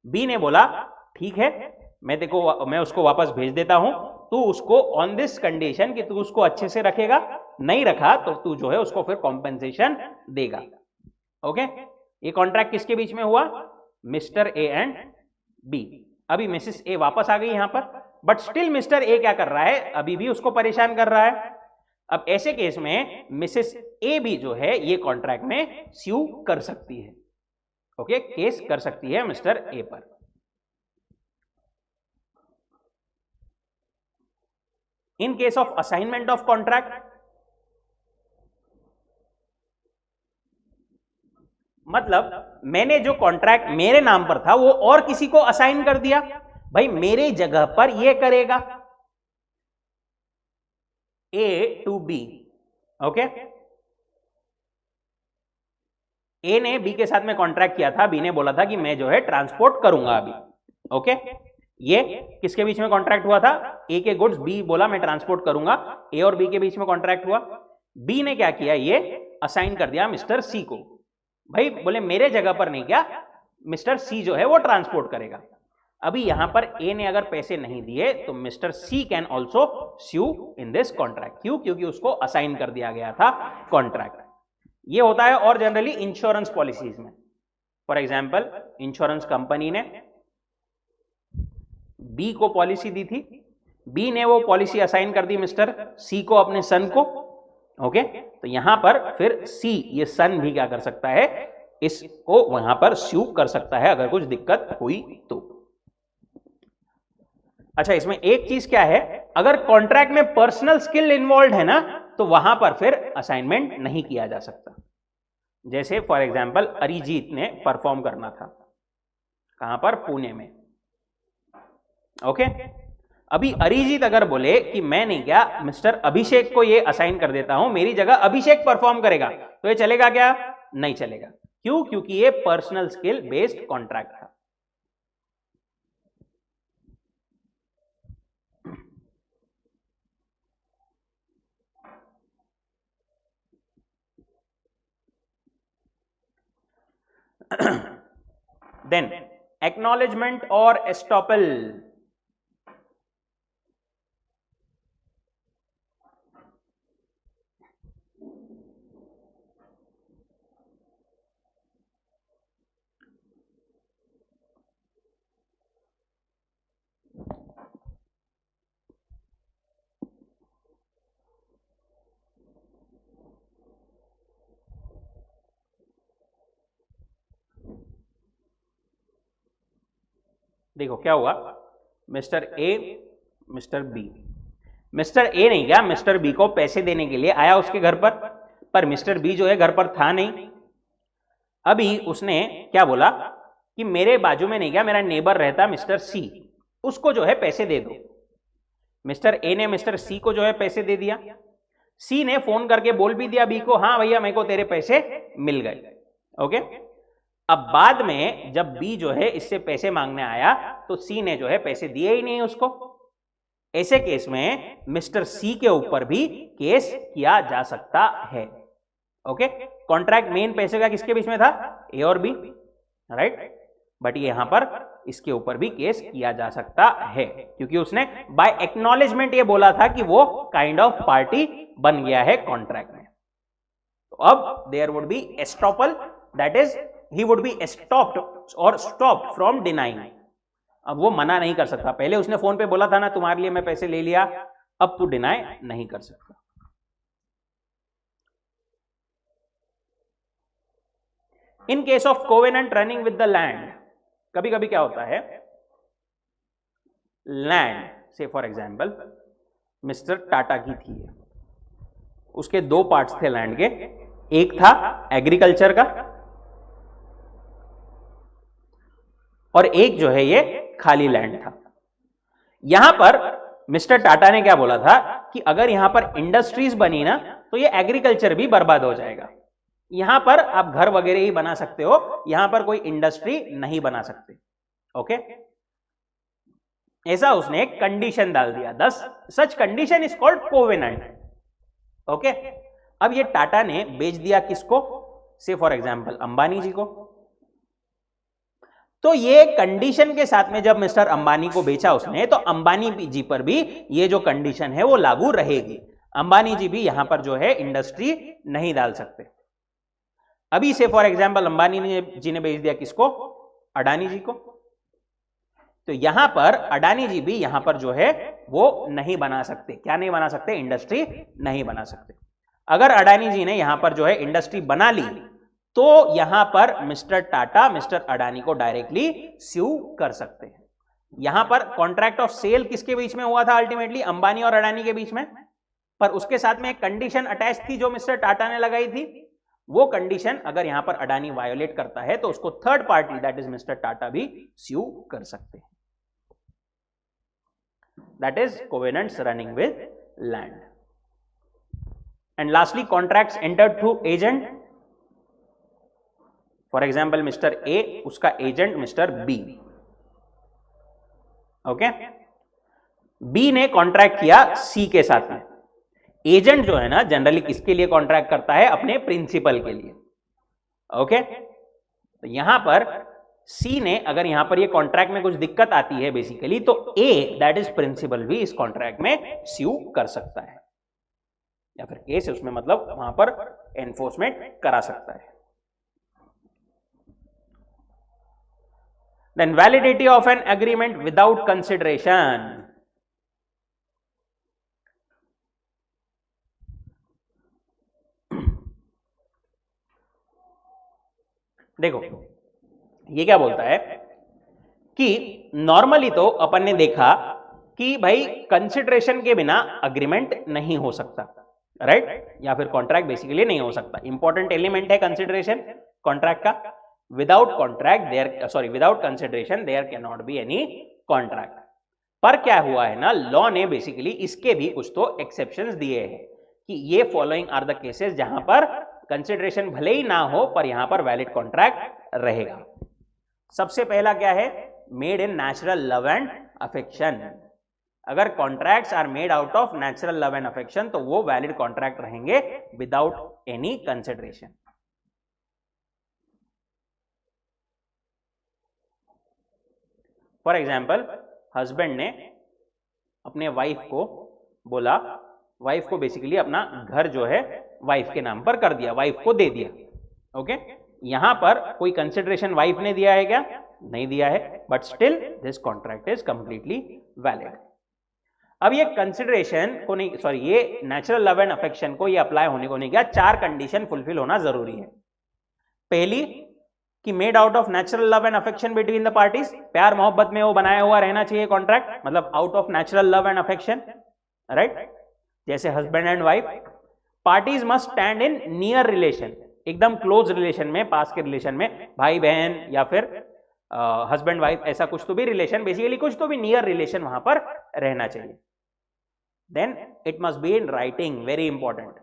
बी ने बोला ठीक है, मैं उसको वापस भेज देता हूं, तू उसको ऑन दिस कंडीशन कि तू उसको अच्छे से रखेगा, नहीं रखा तो तू जो है उसको फिर कॉम्पेंसेशन देगा। ओके, ये कॉन्ट्रैक्ट किसके बीच में हुआ? Mr A and B. अभी मिसेस ए वापस आ गई यहां पर, बट स्टिल मिस्टर ए क्या कर रहा है, अभी भी उसको परेशान कर रहा है। अब ऐसे केस में मिसेस ए भी जो है ये कॉन्ट्रैक्ट में स्यू कर सकती है। ओके, केस कर सकती है मिस्टर ए पर। In case of assignment of contract, मतलब मैंने जो कॉन्ट्रैक्ट मेरे नाम पर था वो और किसी को असाइन कर दिया, भाई मेरे जगह पर ये करेगा ए टू बी। ओके, ए ने बी के साथ में कॉन्ट्रैक्ट किया था, बी ने बोला था कि मैं जो है ट्रांसपोर्ट करूंगा अभी। ओके, ये किसके बीच में कॉन्ट्रैक्ट हुआ था? ए के गुड्स बी बोला मैं ट्रांसपोर्ट करूंगा, ए और बी के बीच में कॉन्ट्रैक्ट हुआ। बी ने क्या किया, ये असाइन कर दिया मिस्टर सी को। भाई बोले मेरे जगह पर नहीं, क्या मिस्टर सी जो है वो ट्रांसपोर्ट करेगा। अभी यहां पर ए ने अगर पैसे नहीं दिए तो Mr C can also sue in this contract. क्यों? क्योंकि उसको असाइन कर दिया गया था कॉन्ट्रैक्ट। ये होता है और जनरली इंश्योरेंस पॉलिसीज में। फॉर एग्जाम्पल इंश्योरेंस कंपनी ने बी को पॉलिसी दी थी, बी ने वो पॉलिसी असाइन कर दी मिस्टर सी को, अपने सन को। ओके, तो यहां पर फिर सी, ये सन भी क्या कर सकता है, इसको वहां पर स्यू कर सकता है अगर कुछ दिक्कत हुई तो। अच्छा, इसमें एक चीज क्या है, अगर कॉन्ट्रैक्ट में पर्सनल स्किल इन्वॉल्व है ना, तो वहां पर फिर असाइनमेंट नहीं किया जा सकता। जैसे फॉर एग्जाम्पल अरिजीत ने परफॉर्म करना था, कहां पर? पुणे में। ओके, अभी अरिजीत अगर बोले कि मैं नहीं, क्या मिस्टर अभिषेक को ये असाइन कर देता हूं, मेरी जगह अभिषेक परफॉर्म करेगा, तो ये चलेगा क्या? नहीं चलेगा। क्यों? क्योंकि ये पर्सनल स्किल बेस्ड कॉन्ट्रैक्ट था। देन एक्नॉलेजमेंट और एस्टॉपल। देखो क्या हुआ, Mr A, Mr B. Mr A नहीं, क्या मिस्टर बी को पैसे देने के लिए आया उसके घर पर मिस्टर बी जो है घर पर था नहीं। अभी उसने क्या बोला कि मेरे बाजू में नहीं, क्या मेरा नेबर रहता मिस्टर सी, उसको जो है पैसे दे दो। मिस्टर ए ने मिस्टर सी को जो है पैसे दे दिया। सी ने फोन करके बोल भी दिया बी को, हाँ भैया मेरे को तेरे पैसे मिल गए। ओके, अब बाद में जब बी जो है इससे पैसे मांगने आया तो सी ने जो है पैसे दिए ही नहीं उसको। ऐसे केस में मिस्टर सी के ऊपर भी केस किया जा सकता है। ओके, कॉन्ट्रैक्ट मेन पैसे का किसके बीच में था? ए और बी, राइट। बट यहां पर इसके ऊपर भी केस किया जा सकता है क्योंकि उसने बाय एक्नॉलेजमेंट ये बोला था कि वो काइंड ऑफ पार्टी बन गया है कॉन्ट्रैक्ट में। तो अब there would be estoppel, that is he would be stopped or stopped from denying। अब वो मना नहीं कर सकता। पहले उसने फोन पे बोला था ना तुम्हारे लिए मैं पैसे ले लिया, अब तू डिनाई नहीं कर सकता। In case of covenant running with the land, कभी कभी क्या होता है, लैंड से फॉर एग्जाम्पल मिस्टर टाटा की थी, उसके दो पार्ट्स थे लैंड के, एक था एग्रीकल्चर का और एक जो है ये खाली लैंड था। यहां पर मिस्टर टाटा ने क्या बोला था कि अगर यहां पर इंडस्ट्रीज बनी ना तो ये एग्रीकल्चर भी बर्बाद हो जाएगा। यहां पर आप घर वगैरह ही बना सकते हो, यहां पर कोई इंडस्ट्री नहीं बना सकते। ओके, ऐसा उसने एक कंडीशन डाल दिया। दस such condition is called covenant. Okay, अब ये टाटा ने बेच दिया किसको? से फॉर एग्जाम्पल अंबानी जी को। तो ये कंडीशन के साथ में जब मिस्टर अंबानी को बेचा उसने, तो अंबानी जी पर भी ये जो कंडीशन है वो लागू रहेगी। अंबानी जी भी यहां पर जो है इंडस्ट्री नहीं डाल सकते। अभी से फॉर एग्जांपल अंबानी जी ने बेच दिया किसको? अडानी जी को। तो यहां पर अडानी जी भी यहां पर जो है वो नहीं बना सकते। क्या नहीं बना सकते? इंडस्ट्री नहीं बना सकते। अगर अडानी जी ने यहां पर जो है इंडस्ट्री बना ली तो यहां पर मिस्टर टाटा मिस्टर अडानी को डायरेक्टली स्यू कर सकते हैं। यहां पर कॉन्ट्रैक्ट ऑफ सेल किसके बीच में हुआ था? अल्टीमेटली अंबानी और अडानी के बीच में, पर उसके साथ में एक कंडीशन अटैच थी जो मिस्टर टाटा ने लगाई थी। वो कंडीशन अगर यहां पर अडानी वायोलेट करता है तो उसको third party that is mister Tata भी स्यू कर सकते हैं। That is covenants running with land. And lastly contracts entered through agent. For example mister A, उसका agent mister B. Okay, B ने कॉन्ट्रैक्ट किया सी के साथ में। एजेंट जो है ना जनरली किसके लिए कॉन्ट्रैक्ट करता है? अपने प्रिंसिपल के लिए। ओके, तो यहां पर सी ने अगर यहां पर ये कॉन्ट्रैक्ट में कुछ दिक्कत आती है बेसिकली, तो ए दैट इज प्रिंसिपल भी इस कॉन्ट्रैक्ट में स्यू कर सकता है, या फिर केस उसमें मतलब वहां पर एनफोर्समेंट करा सकता है। Then validity of an agreement without consideration. देखो ये क्या बोलता है कि नॉर्मली तो अपन ने देखा कि भाई कंसिडरेशन के बिना अग्रीमेंट नहीं हो सकता, राइट? या फिर कॉन्ट्रैक्ट बेसिकली नहीं हो सकता। इंपॉर्टेंट एलिमेंट है कंसिडरेशन कॉन्ट्रैक्ट का। Without contract there without consideration there can not be any contract. पर क्या हुआ है ना, लॉ ने बेसिकली इसके भी कुछ तो एक्सेप्शंस दिए हैं कि ये फॉलोइंग आर द केसेस जहां पर कंसिडरेशन भले ही ना हो पर यहां पर वैलिड कॉन्ट्रैक्ट रहेगा। सबसे पहला क्या है? Made in natural love and affection. अगर contracts are made out of natural love and affection तो वो वैलिड कॉन्ट्रैक्ट रहेंगे without any consideration. For example, husband ने अपने वाइफ को बोला, वाइफ को बेसिकली अपना घर जो है वाइफ के नाम पर कर दिया, वाइफ को दे दिया। ओके, यहां पर कोई कंसिडरेशन वाइफ ने दिया है क्या? नहीं दिया है, but still this contract is completely valid. अब ये कंसिडरेशन को नहीं, सॉरी, ये नेचुरल लव एंड अफेक्शन को ये अप्लाई होने को नहीं गया। 4 कंडीशन फुलफिल होना जरूरी है। पहली कि made out of natural love and affection between the parties, प्यार मोहब्बत में वो बनाया हुआ रहना चाहिए कॉन्ट्रैक्ट, मतलब out of natural love and affection, right? जैसे husband and wife. Parties must stand in near relation, एकदम क्लोज रिलेशन में, पास के रिलेशन में, भाई बहन या फिर हस्बैंड वाइफ, ऐसा कुछ तो भी रिलेशन, बेसिकली कुछ तो भी नियर रिलेशन वहां पर रहना चाहिए। Then it must be in writing, very important,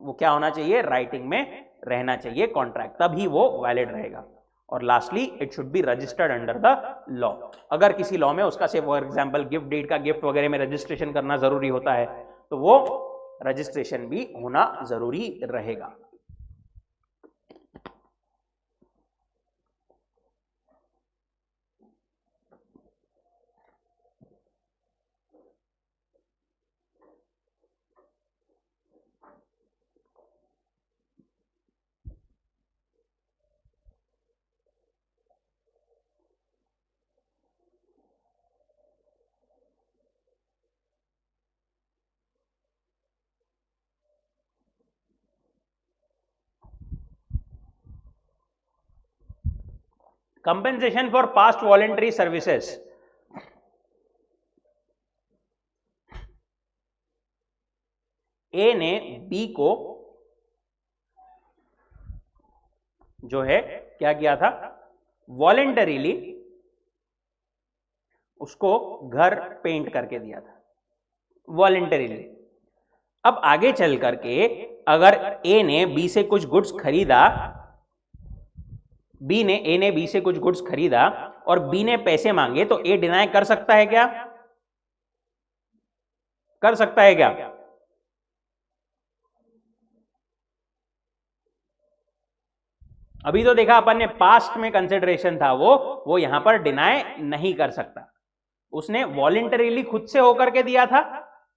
वो क्या होना चाहिए? राइटिंग में रहना चाहिए कॉन्ट्रैक्ट, तभी वो वैलिड रहेगा। और lastly it should be registered under the law. अगर किसी लॉ में उसका से फॉर एग्जांपल गिफ्ट डीड का, गिफ्ट वगैरह में रजिस्ट्रेशन करना जरूरी होता है, तो वो रजिस्ट्रेशन भी होना जरूरी रहेगा। Compensation for past voluntary services. A ने बी को जो है क्या किया था? वॉलंटरीली उसको घर पेंट करके दिया था, वॉलंटरीली। अब आगे चल करके अगर ए ने बी से कुछ गुड्स खरीदा, ए ने बी से कुछ गुड्स खरीदा और बी ने पैसे मांगे, तो ए डिनाई कर सकता है क्या? कर सकता है क्या? अभी तो देखा अपन ने पास्ट में कंसिडरेशन था, वो यहां पर डिनाई नहीं कर सकता। उसने वॉलंटरीली खुद से होकर के दिया था,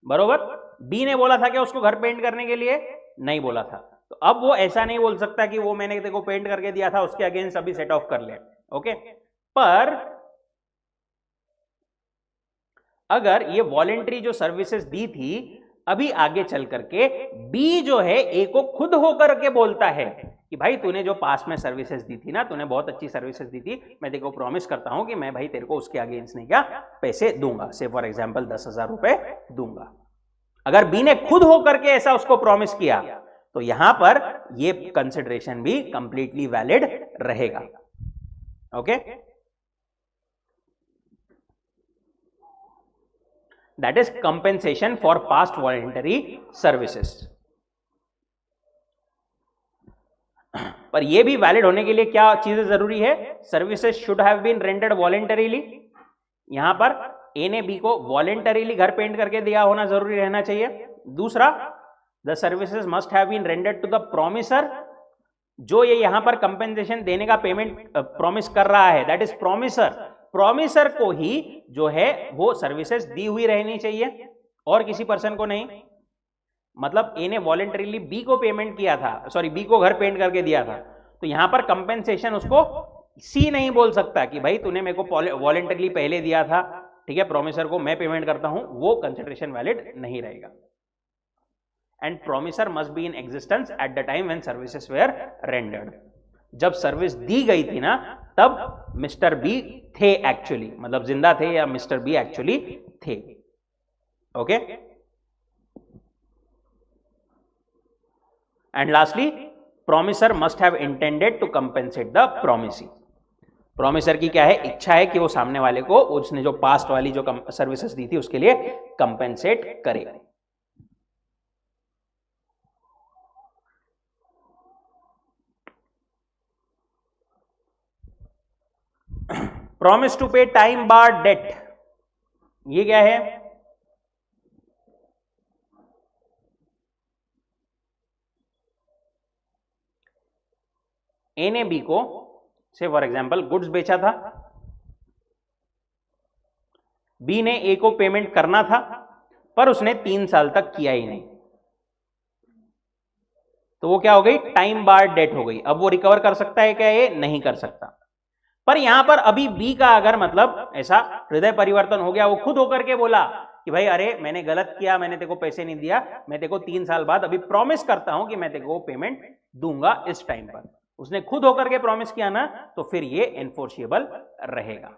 बरोबर। बी ने बोला था कि उसको घर पेंट करने के लिए, नहीं बोला था। तो अब वो ऐसा नहीं बोल सकता कि वो मैंने देखो पेंट करके दिया था, उसके अगेंस्ट अभी सेट ऑफ कर ले। ओके, पर अगर ये वॉलंटरी जो सर्विसेज दी थी, अभी आगे चल करके बी जो है ए को खुद होकर के बोलता है कि भाई तूने जो पास में सर्विसेज दी थी ना, तूने बहुत अच्छी सर्विसेज दी थी, मैं तेरे को प्रॉमिस करता हूं कि मैं भाई तेरे को उसके अगेंस्ट नहीं क्या पैसे दूंगा, से फॉर एग्जांपल 10,000 रुपए दूंगा। अगर बी ने खुद होकर के ऐसा उसको प्रॉमिस किया, तो यहां पर ये कंसिडरेशन भी कंप्लीटली वैलिड रहेगा। Okay, that is compensation for past voluntary services. पर यह भी वैलिड होने के लिए क्या चीजें जरूरी है? Services should have been rendered voluntarily, यहां पर ए ने बी को वॉलेंटरीली घर पेंट करके दिया होना जरूरी रहना चाहिए। दूसरा, the services must have been rendered to the promisor, जो ये यहां पर कंपेंसेशन देने का पेमेंट प्रॉमिस कर रहा है, दैट इज प्रोमिसर, प्रोमिसर को ही जो है वो सर्विसेज दी हुई रहनी चाहिए और किसी पर्सन को नहीं। मतलब ए ने वॉलेंटरीली बी को पेमेंट किया था, सॉरी बी को घर पेंट करके दिया था, तो यहां पर कंपेंसेशन उसको सी नहीं बोल सकता कि भाई तूने मेरे को वॉलेंटरीली पहले दिया था, ठीक है, प्रोमिसर को मैं पेमेंट करता हूं, वो कंसिडरेशन वैलिड नहीं रहेगा। And promisor must be in existence at the time when services were rendered, जब सर्विस दी गई थी ना तब मिस्टर बी थे एक्चुअली, मतलब जिंदा थे या मिस्टर बी एक्चुअली थे। Okay, and lastly promisor must have intended to compensate the promisee, promisor की क्या है, इच्छा है कि वो सामने वाले को उसने जो पास्ट वाली जो सर्विसेज दी थी उसके लिए कंपेंसेट करे। प्रॉमिस टू पे टाइम बार डेट, ये क्या है, ए ने बी को से फॉर एग्जांपल गुड्स बेचा था, बी ने ए को पेमेंट करना था पर उसने 3 साल तक किया ही नहीं, तो वो क्या हो गई, टाइम बार डेट हो गई। अब वो रिकवर कर सकता है क्या, ये नहीं कर सकता। पर यहां पर अभी बी का अगर मतलब ऐसा हृदय परिवर्तन हो गया, वो खुद होकर के बोला कि भाई अरे मैंने गलत किया, मैंने तेको पैसे नहीं दिया, मैं तेको 3 साल बाद अभी प्रॉमिस करता हूं कि मैं तेको पेमेंट दूंगा इस टाइम पर, उसने खुद होकर के प्रॉमिस किया ना, तो फिर ये एनफोर्सेबल रहेगा,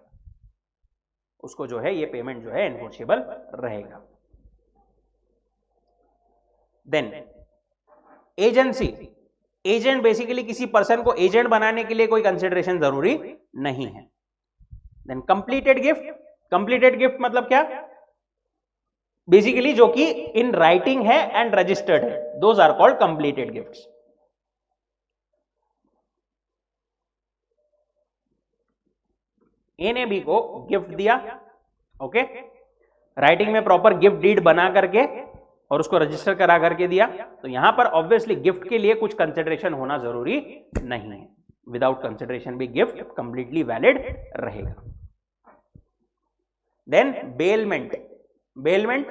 उसको जो है ये पेमेंट जो है एनफोर्सेबल रहेगा। देन एजेंसी, एजेंट बेसिकली किसी पर्सन को एजेंट बनाने के लिए कोई कंसिडरेशन जरूरी नहीं है। Then completed gift, completed gift मतलब क्या, बेसिकली जो कि इन राइटिंग है एंड रजिस्टर्ड है, those are called completed gifts. A ने बी को गिफ्ट दिया, ओके, राइटिंग में प्रॉपर गिफ्ट डीड बना करके और उसको रजिस्टर करा करके दिया, तो यहां पर ऑब्वियसली गिफ्ट के लिए कुछ कंसिडरेशन होना जरूरी नहीं है, विदाउट कंसिडरेशन भी गिफ्ट कंप्लीटली वैलिड रहेगा। देन बेलमेंट, बेलमेंट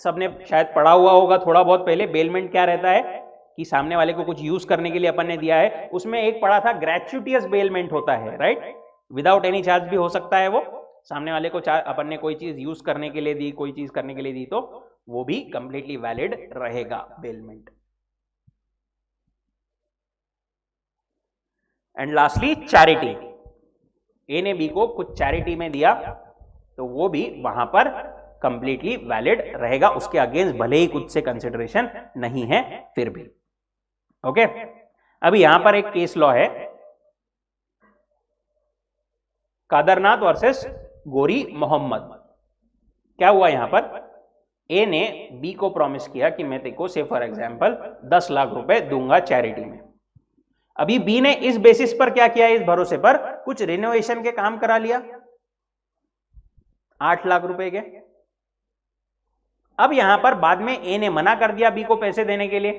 सबने शायद पढ़ा हुआ होगा थोड़ा बहुत पहले, बेलमेंट क्या रहता है कि सामने वाले को कुछ यूज करने के लिए अपन ने दिया है, उसमें एक पढ़ा था ग्रेचुइटियस बेलमेंट होता है, राइट, विदाउट एनी चार्ज भी हो सकता है, वो सामने वाले को अपन ने कोई चीज यूज करने के लिए दी, कोई चीज करने के लिए दी, तो वो भी कंप्लीटली वैलिड रहेगा बेलमेंट। एंड लास्टली चैरिटी, ए ने बी को कुछ चैरिटी में दिया तो वो भी वहां पर कंप्लीटली वैलिड रहेगा, उसके अगेंस्ट भले ही कुछ से कंसिडरेशन नहीं है फिर भी। ओके, अभी यहां पर एक केस लॉ है, कादरनाथ वर्सेस गोरी मोहम्मद। क्या हुआ यहां पर, ए ने बी को प्रॉमिस किया कि मैं तेको से फॉर एग्जांपल 10 लाख रुपए दूंगा चैरिटी में। अभी बी ने इस बेसिस पर क्या किया, इस भरोसे पर कुछ रिनोवेशन के काम करा लिया 8 लाख रुपए के। अब यहां पर बाद में ए ने मना कर दिया बी को पैसे देने के लिए,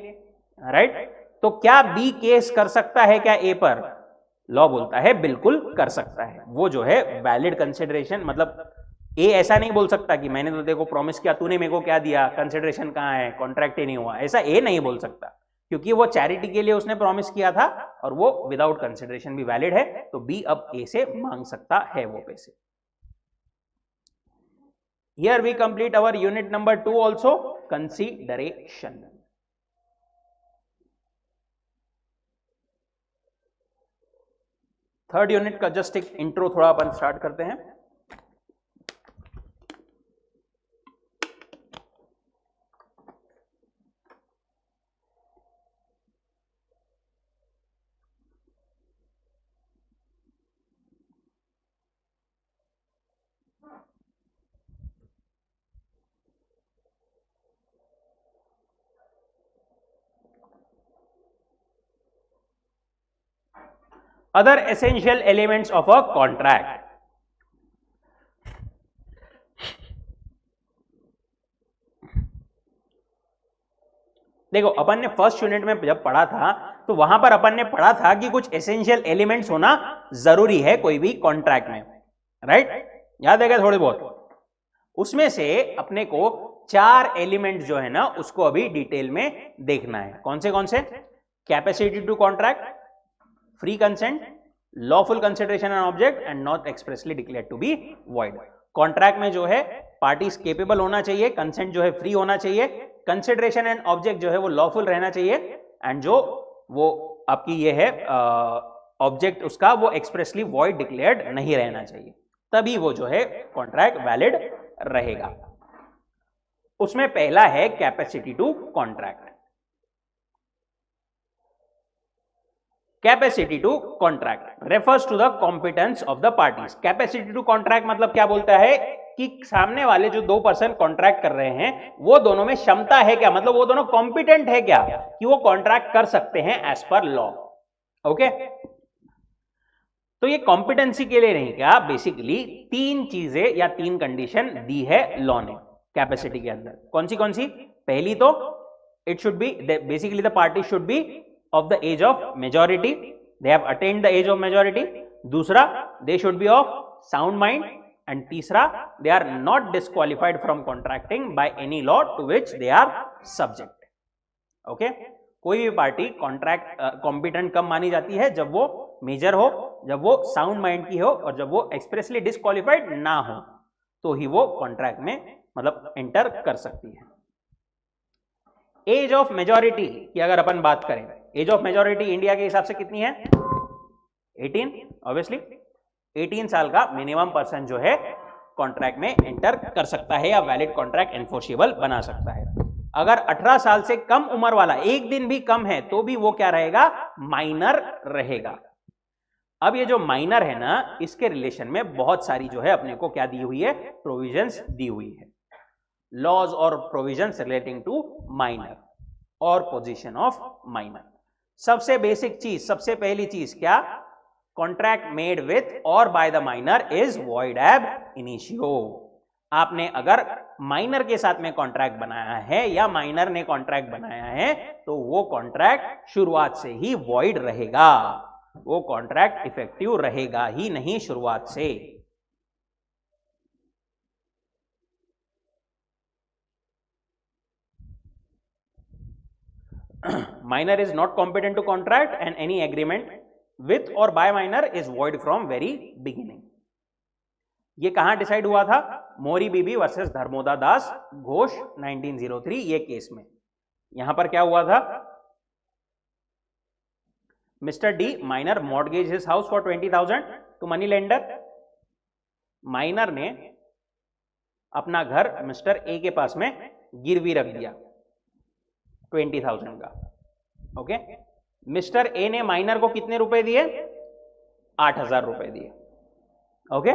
राइट, तो क्या बी केस कर सकता है क्या ए पर, लॉ बोलता है बिल्कुल कर सकता है, वो जो है वैलिड कंसिडरेशन, मतलब ए ऐसा नहीं बोल सकता कि मैंने तो देखो प्रॉमिस किया, तूने मेरे को क्या दिया, कंसिडरेशन कहां है, कॉन्ट्रैक्ट ही नहीं हुआ, ऐसा ए नहीं बोल सकता, क्योंकि वो चैरिटी के लिए उसने प्रॉमिस किया था और वो विदाउट कंसिडरेशन भी वैलिड है, तो बी अब ए से मांग सकता है वो पैसे। Here we complete our unit number 2 also, consideration. Third unit का जस्ट एक इंट्रो थोड़ा अपन स्टार्ट करते हैं। Other essential elements of a contract. देखो अपन ने फर्स्ट यूनिट में जब पढ़ा था तो वहां पर अपन ने पढ़ा था कि कुछ एसेंशियल एलिमेंट्स होना जरूरी है कोई भी कॉन्ट्रैक्ट में, राइट? याद है क्या थोड़े बहुत? उसमें से अपने को 4 एलिमेंट्स जो है ना उसको अभी डिटेल में देखना है। कौन से? Capacity to contract, free consent, lawful consideration and object and not expressly declared to be void. Contract में जो है पार्टीज केपेबल होना चाहिए, कंसेंट जो है फ्री होना चाहिए, कंसिडरेशन एंड ऑब्जेक्ट जो है वो लॉफुल रहना चाहिए, एंड जो वो आपकी ये है ऑब्जेक्ट उसका वो एक्सप्रेसली वॉइड डिक्लेयर्ड नहीं रहना चाहिए, तभी वो जो है कॉन्ट्रैक्ट वैलिड रहेगा। उसमें पहला है capacity to contract. Capacity to contract refers to the competence of the parties. Capacity to contract मतलब क्या बोलता है कि सामने वाले जो 2 पर्सन कॉन्ट्रैक्ट कर रहे हैं वो दोनों में क्षमता है क्या, मतलब वो दोनों कॉम्पिटेंट है क्या कि वो कॉन्ट्रैक्ट कर सकते हैं एज पर लॉ। ओके, तो ये कॉम्पिटेंसी के लिए नहीं क्या, बेसिकली 3 चीजें या 3 कंडीशन दी है लॉ ने कैपेसिटी के अंदर। कौन सी? पहली तो it should B basically the party should be of the age of majority, they have attained the age of majority. दूसरा, they should be of sound mind, and तीसरा, they are not disqualified from contracting by any law to which they are subject. Okay? कोई भी party contract competent कब मानी जाती है? जब वो मेजर हो, जब वो साउंड माइंड की हो और जब वो एक्सप्रेसली डिस्क्वालिफाइड ना हो, तो ही वो कॉन्ट्रैक्ट में मतलब एंटर कर सकती है। एज ऑफ मेजॉरिटी की अगर अपन बात करें, एज ऑफ मेजॉरिटी इंडिया के हिसाब से कितनी है? 18। ऑब्वियसली 18 साल का मिनिमम पर्सन जो है कॉन्ट्रैक्ट में एंटर कर सकता है या वैलिड कॉन्ट्रैक्ट एनफोर्सेबल बना सकता है। अगर 18 साल से कम उम्र वाला एक दिन भी कम है तो भी वो क्या रहेगा? माइनर रहेगा। अब ये जो माइनर है ना, इसके रिलेशन में बहुत सारी जो है अपने को क्या दी हुई है? प्रोविजंस दी हुई है, लॉज और प्रोविजंस रिलेटिंग टू माइनर और पोजीशन ऑफ माइनर। सबसे बेसिक चीज, सबसे पहली चीज क्या? कॉन्ट्रैक्ट मेड विथ और by the minor is void एब इनिशियो। आपने अगर माइनर के साथ में कॉन्ट्रैक्ट बनाया है या माइनर ने कॉन्ट्रैक्ट बनाया है तो वो कॉन्ट्रैक्ट शुरुआत से ही वॉइड रहेगा, वो कॉन्ट्रैक्ट इफेक्टिव रहेगा ही नहीं शुरुआत से। minor is not competent to contract and any agreement with or by minor is void from very beginning। ये कहां डिसाइड हुआ था? मोरी बीबी वर्सेस धर्मोदा दास घोष 1903 ये केस में। यहां पर क्या हुआ था? Mr D minor mortgage his house for 20,000 to money lender. Minor ने अपना घर मिस्टर ए के पास में गिरवी रख दिया 20,000 का। ओके, मिस्टर ए ने माइनर को कितने रुपए दिए? 8,000 रुपए दिए। ओके,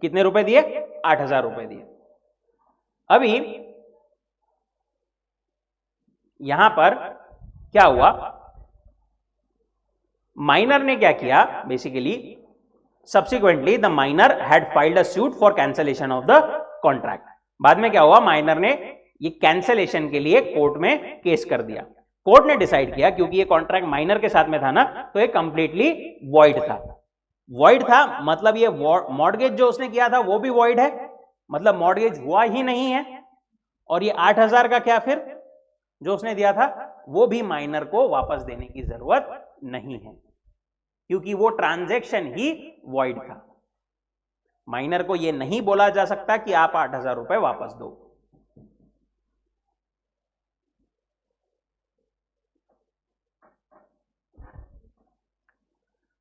कितने रुपए दिए? 8,000 रुपए दिए। अभी यहां पर क्या हुआ? माइनर ने क्या किया? Basically subsequently the minor had filed a suit for cancellation of the contract. बाद में क्या हुआ? माइनर ने ये कैंसलेशन के लिए कोर्ट में केस कर दिया। कोर्ट ने डिसाइड किया क्योंकि ये कॉन्ट्रैक्ट माइनर के साथ में था ना, तो ये कंप्लीटली वॉइड था। वॉइड था मतलब ये मॉर्गेज जो उसने किया था वो भी वॉइड है, मतलब मॉर्गेज हुआ ही नहीं है। और ये 8,000 का क्या फिर जो उसने दिया था वो भी माइनर को वापस देने की जरूरत नहीं है क्योंकि वो ट्रांजैक्शन ही वॉइड था। माइनर को ये नहीं बोला जा सकता कि आप 8,000 रुपए वापस दो।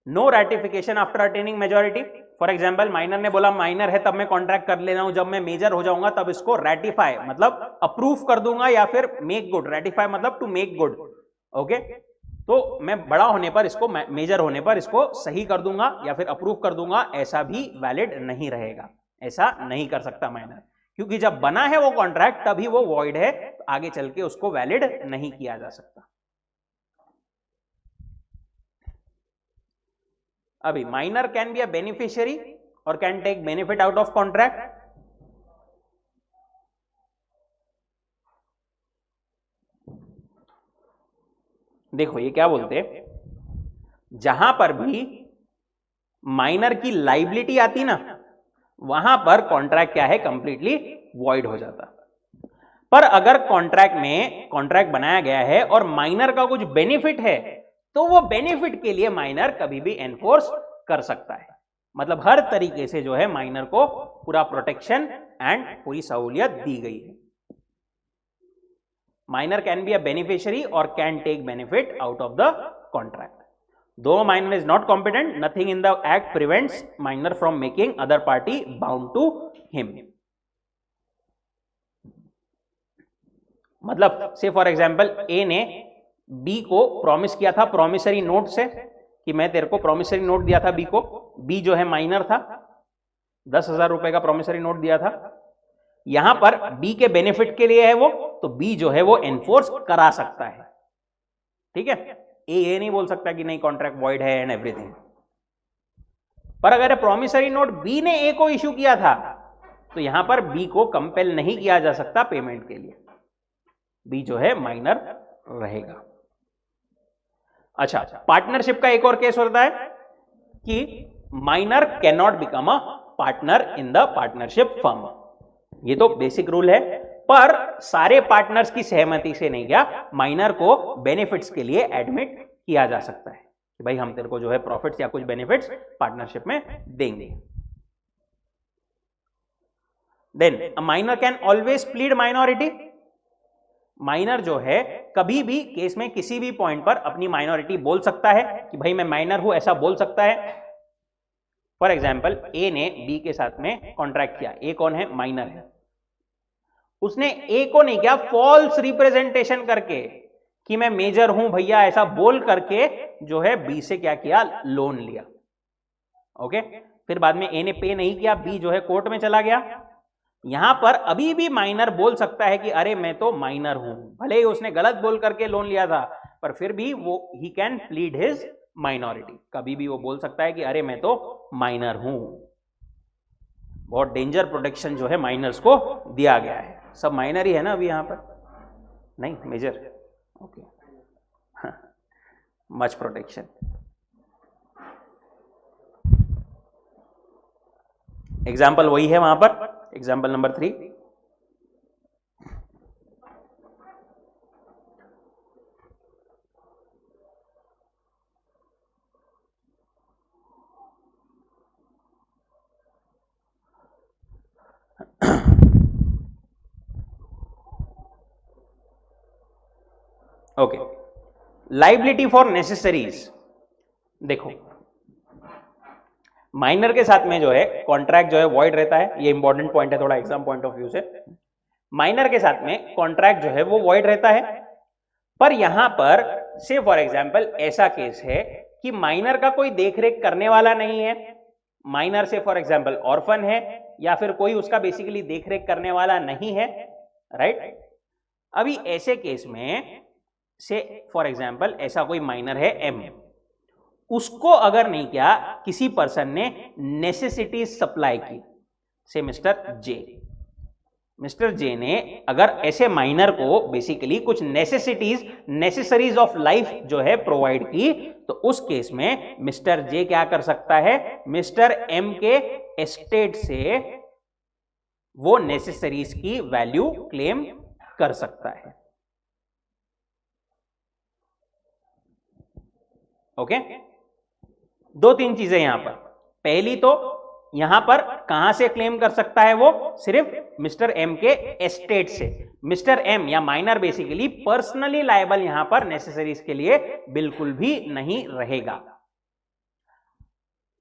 No ratification after attaining majority. For example minor ने बोला माइनर है तब मैं कॉन्ट्रैक्ट कर लेना हूं, जब मैं मेजर हो जाऊंगा तब इसको रैटिफाई मतलब अप्रूव कर दूंगा या फिर मेक गुड। रैटिफाई मतलब टू मेक गुड। ओके, तो मैं बड़ा होने पर इसको, मेजर होने पर इसको सही कर दूंगा या फिर अप्रूव कर दूंगा, ऐसा भी वैलिड नहीं रहेगा। ऐसा नहीं कर सकता माइनर, क्योंकि जब बना है वो कॉन्ट्रैक्ट तभी वो वॉइड है, तो आगे चल के उसको वैलिड नहीं किया जा सकता। अभी minor can be a beneficiary और can take benefit out of contract. देखो ये क्या बोलते हैं, जहां पर भी माइनर की लाइबिलिटी आती ना, वहां पर कॉन्ट्रैक्ट क्या है, कंप्लीटली वॉइड हो जाता। पर अगर कॉन्ट्रैक्ट बनाया गया है और माइनर का कुछ बेनिफिट है, तो वो बेनिफिट के लिए माइनर कभी भी एनफोर्स कर सकता है। मतलब हर तरीके से जो है माइनर को पूरा प्रोटेक्शन एंड पूरी सहूलियत दी गई है। Minor can be a beneficiary और can take benefit out of the contract. Though minor is not competent, nothing in the act prevents minor from making other party bound to him. मतलब से for example A ने B को promise किया था promissory note से कि मैं तेरे को प्रॉमिसरी नोट दिया था बी को, बी जो है माइनर था, 10,000 रुपए का प्रॉमिसरी नोट दिया था। यहां पर बी के बेनिफिट के लिए है वो, तो बी जो है वो एनफोर्स करा सकता है। ठीक है, ये नहीं बोल सकता कि नहीं कॉन्ट्रैक्ट वॉइड है एंड एवरीथिंग। पर अगर प्रॉमिसरी नोट बी ने ए को इश्यू किया था, तो यहां पर बी को कंपेल नहीं किया जा सकता पेमेंट के लिए, बी जो है माइनर रहेगा। अच्छा, पार्टनरशिप का एक और केस होता है कि minor can not become a partner in the partnership firm. ये तो बेसिक रूल है, पर सारे पार्टनर्स की सहमति से नहीं क्या माइनर को बेनिफिट्स के लिए एडमिट किया जा सकता है कि भाई हम तेरे को जो है प्रॉफिट्स या कुछ बेनिफिट्स पार्टनरशिप में देंगे। Then a minor can always plead minority. Minor जो है कभी भी केस में किसी भी पॉइंट पर अपनी माइनॉरिटी बोल सकता है कि भाई मैं माइनर हूं, ऐसा बोल सकता है। फॉर एग्जाम्पल ए ने बी के साथ में कॉन्ट्रैक्ट किया, ए कौन है, माइनर है। उसने ए को नहीं किया फॉल्स रिप्रेजेंटेशन करके कि मैं मेजर हूं भैया, ऐसा बोल करके जो है बी से क्या किया, लोन लिया। ओके, फिर बाद में ए ने पे नहीं किया, बी जो है कोर्ट में चला गया। यहां पर अभी भी माइनर बोल सकता है कि अरे मैं तो माइनर हूं, भले ही उसने गलत बोल करके लोन लिया था, पर फिर भी वो he can plead his minority. कभी भी वो बोल सकता है कि अरे मैं तो माइनर हूं। बहुत डेंजर प्रोटेक्शन जो है माइनर्स को दिया गया है। सब माइनर ही है ना अभी यहां पर, नहीं major. Okay, much protection. Example वही है वहां पर, example number 3। Okay, liability for necessaries. देखो माइनर के साथ में जो है कॉन्ट्रैक्ट जो है वॉइड रहता है, ये इंपॉर्टेंट पॉइंट है थोड़ा एग्जाम पॉइंट ऑफ व्यू से। माइनर के साथ में कॉन्ट्रैक्ट जो है वो वॉइड रहता है, पर यहां पर से फॉर एग्जांपल ऐसा केस है कि माइनर का कोई देखरेख करने वाला नहीं है, माइनर से फॉर एग्जांपल ऑर्फन है या फिर कोई उसका बेसिकली देखरेख करने वाला नहीं है, राइट। अभी ऐसे केस में से फॉर एग्जांपल ऐसा कोई माइनर है एम, उसको अगर नहीं किया किसी पर्सन ने नेसेसिटीज सप्लाई की, से मिस्टर जे ने अगर ऐसे माइनर को बेसिकली कुछ नेसेसरीज ऑफ लाइफ जो है प्रोवाइड की, तो उस केस में मिस्टर जे क्या कर सकता है, मिस्टर एम के एस्टेट से वो नेसेसरीज की वैल्यू क्लेम कर सकता है। ओके, दो तीन चीजें यहां पर। पहली तो यहां पर कहां से क्लेम कर सकता है वो, सिर्फ मिस्टर एम के एस्टेट से। मिस्टर एम या माइनर बेसिकली पर्सनली लायबल यहां पर नेसेसरीज के लिए बिल्कुल भी नहीं रहेगा।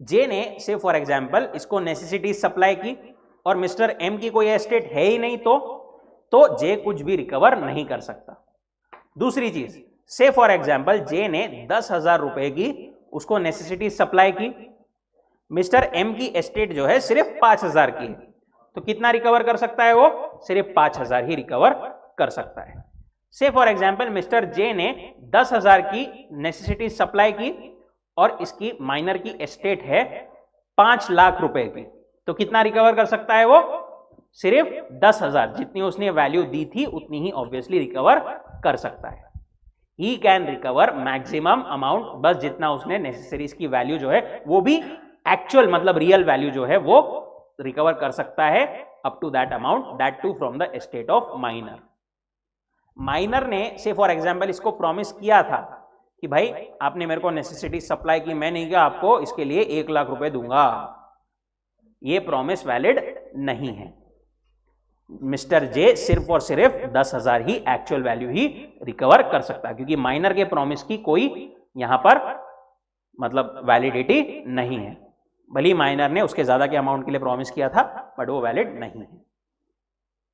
जे ने से फॉर एग्जांपल इसको नेसेसिटीज सप्लाई की और मिस्टर एम की कोई एस्टेट है ही नहीं, तो जे कुछ भी रिकवर नहीं कर सकता। दूसरी चीज, से फॉर एग्जांपल जे ने 10,000 रुपए की उसको नेसेसिटीज सप्लाई की, मिस्टर एम की एस्टेट जो है सिर्फ 5,000 की, तो कितना रिकवर कर सकता है वो, सिर्फ 5,000 ही रिकवर कर सकता है। से फॉर एग्जांपल मिस्टर जे ने 10,000 की नेसेसिटीज सप्लाई की और इसकी माइनर की एस्टेट है 5 लाख रुपए की, तो कितना रिकवर कर सकता है वो, सिर्फ 10,000, जितनी उसने वैल्यू दी थी उतनी ही ऑब्वियसली रिकवर कर सकता है। He can recover maximum amount, बस जितना उसने नेसेसरीज की वैल्यू जो है वो भी एक्चुअल मतलब रियल वैल्यू जो है वो रिकवर कर सकता है up to that amount, that too from the state of minor. Minor ने से फॉर एग्जाम्पल इसको प्रॉमिस किया था कि भाई आपने मेरे को नेसेसिटी सप्लाई की, मैं नहीं किया, आपको इसके लिए 1 लाख रुपए दूंगा। ये प्रॉमिस वैलिड नहीं है। मिस्टर जे सिर्फ और सिर्फ 10,000 ही एक्चुअल वैल्यू ही रिकवर कर सकता है, क्योंकि माइनर के प्रॉमिस की कोई यहां पर मतलब वैलिडिटी नहीं है। भले माइनर ने उसके ज्यादा के अमाउंट के लिए प्रॉमिस किया था बट वो वैलिड नहीं है।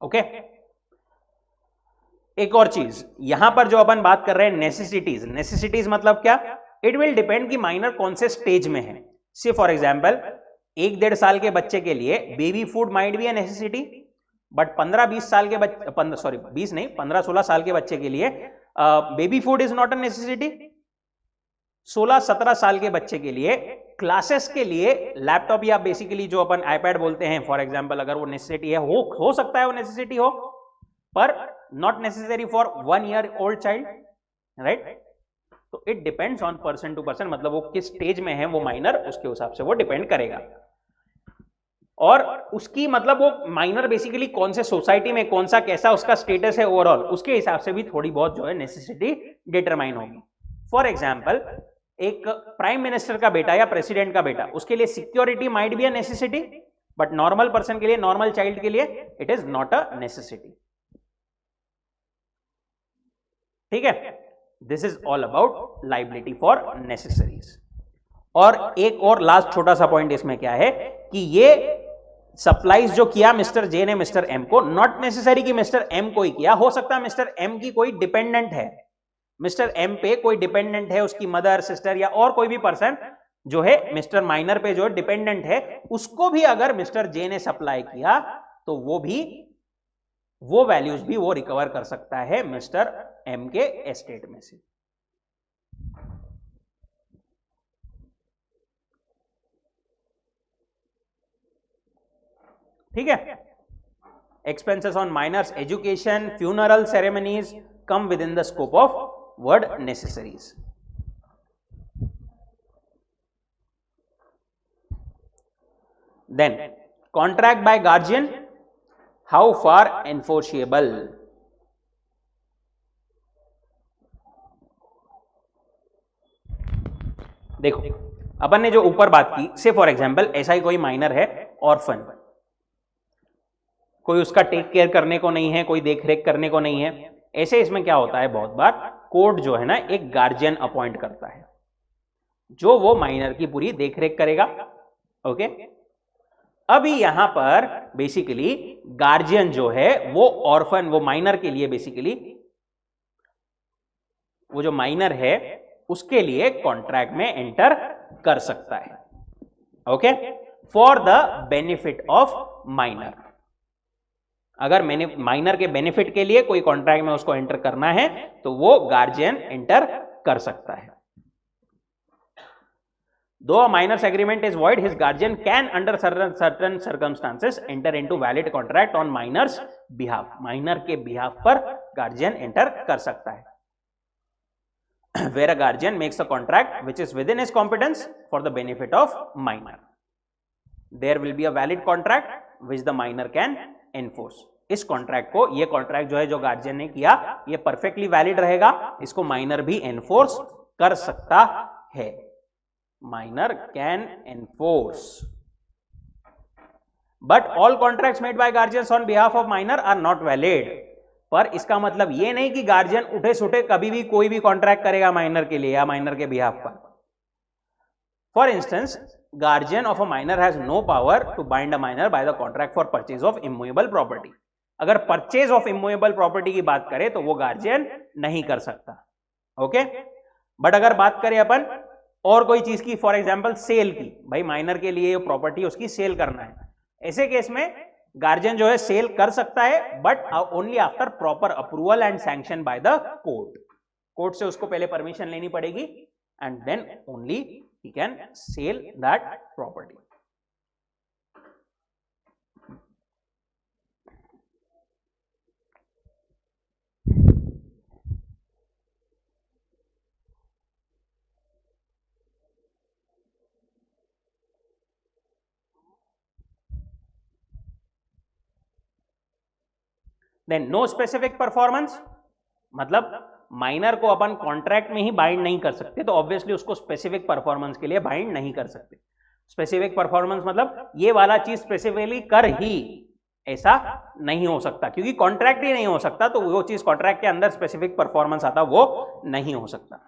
ओके, एक और चीज यहां पर जो अपन बात कर रहे हैं नेसेसिटीज, नेसेसिटीज मतलब क्या, इट विल डिपेंड कि माइनर कौन से स्टेज में है। से फॉर एग्जाम्पल 1-1.5 साल के बच्चे के लिए baby food might be A necessity, but 15-20 साल के बच्चे, सॉरी 20 नहीं 15-16 साल के बच्चे के लिए baby food is not a necessity. 16-17 साल के बच्चे के लिए क्लासेस के लिए लैपटॉप या बेसिकली जो अपन आईपैड बोलते हैं फॉर एग्जांपल, अगर वो नेसेसिटी है, हो सकता है वो नेसेसिटी हो, पर not necessary for 1 year old child, right. तो it depends on person to person, मतलब वो किस स्टेज में है वो माइनर, उसके हिसाब से वो डिपेंड करेगा। और उसकी मतलब वो माइनर बेसिकली कौन से सोसाइटी में, कौन सा कैसा उसका स्टेटस है ओवरऑल, उसके हिसाब से भी थोड़ी बहुत जो है नेसेसिटी डिटरमाइन होगी। फॉर एग्जाम्पल एक प्राइम मिनिस्टर का बेटा या प्रेसिडेंट का बेटा, उसके लिए security might be a necessity, but normal person के लिए, नॉर्मल चाइल्ड के लिए it is not a necessity. ठीक है, this is all about liability for necessaries. और एक और लास्ट छोटा सा पॉइंट इसमें क्या है कि ये सप्लाईज जो किया मिस्टर जे ने मिस्टर एम को, नॉट नेसेसरी कि मिस्टर एम को ही किया, हो सकता है मिस्टर एम की कोई डिपेंडेंट है, मिस्टर एम पे कोई डिपेंडेंट है, उसकी मदर, सिस्टर या और कोई भी पर्सन जो है मिस्टर माइनर पे जो डिपेंडेंट है, उसको भी अगर मिस्टर जे ने सप्लाई किया तो वो वैल्यूज भी वो रिकवर कर सकता है मिस्टर एम के एस्टेट में से। ठीक है, expenses on minors education, funeral ceremonies come within the scope of word necessaries. Then contract by guardian, how far enforceable? देखो अपन ने जो ऊपर बात की, से फॉर एग्जांपल ऐसा ही कोई माइनर है ऑर्फन, कोई उसका टेक केयर करने को नहीं है, कोई देखरेख करने को नहीं है, ऐसे इसमें क्या होता है बहुत बार कोर्ट जो है ना एक गार्जियन अपॉइंट करता है जो वो माइनर की पूरी देखरेख करेगा। ओके, अभी यहां पर बेसिकली गार्जियन जो है वो ऑर्फन, वो माइनर के लिए बेसिकली वो जो माइनर है उसके लिए कॉन्ट्रैक्ट में एंटर कर सकता है। Okay, for the benefit of minor, अगर मैंने माइनर के बेनिफिट के लिए कोई कॉन्ट्रैक्ट में उसको एंटर करना है तो वो गार्जियन एंटर कर सकता है। Though a minor's agreement is void, his guardian can under certain circumstances enter into valid contract on minor's behalf. Minor के behalf पर guardian enter कर सकता है। Where a guardian makes a contract which is within his competence for the benefit of minor, there will be a valid contract which the minor can enforce. इस contract को, ये contract जो है जो guardian ने किया ये परफेक्टली वैलिड रहेगा, इसको माइनर भी एनफोर्स कर सकता है। Minor can enforce, but all contracts made by guardians on behalf of minor are not valid. पर इसका मतलब ये नहीं कि गार्जियन उठे सुठे कभी भी कोई भी कॉन्ट्रैक्ट करेगा माइनर के लिए या माइनर के बिहाफ पर। For instance, guardian of a minor has no power to bind a minor by the contract for purchase of immovable property. अगर परचेज ऑफ इमूवेबल प्रॉपर्टी की बात करें तो वो गार्जियन नहीं कर सकता। ओके, बट अगर बात करें अपन और कोई चीज की, फॉर एग्जांपल सेल की, भाई माइनर के लिए प्रॉपर्टी उसकी सेल करना है, ऐसे केस में गार्जियन जो है सेल कर सकता है but only after proper approval and sanction by the court. Court से उसको पहले परमिशन लेनी पड़ेगी and then only he can sell that property. Then no specific performance, मतलब माइनर को अपन कॉन्ट्रैक्ट में ही बाइंड नहीं कर सकते, तो ऑब्वियसली उसको स्पेसिफिक परफॉर्मेंस के लिए बाइंड नहीं कर सकते। स्पेसिफिक परफॉर्मेंस मतलब ये वाला चीज स्पेसिफिकली कर ही, ऐसा नहीं हो सकता, क्योंकि कॉन्ट्रैक्ट ही नहीं हो सकता, तो वो चीज कॉन्ट्रैक्ट के अंदर स्पेसिफिक परफॉर्मेंस आता वो नहीं हो सकता।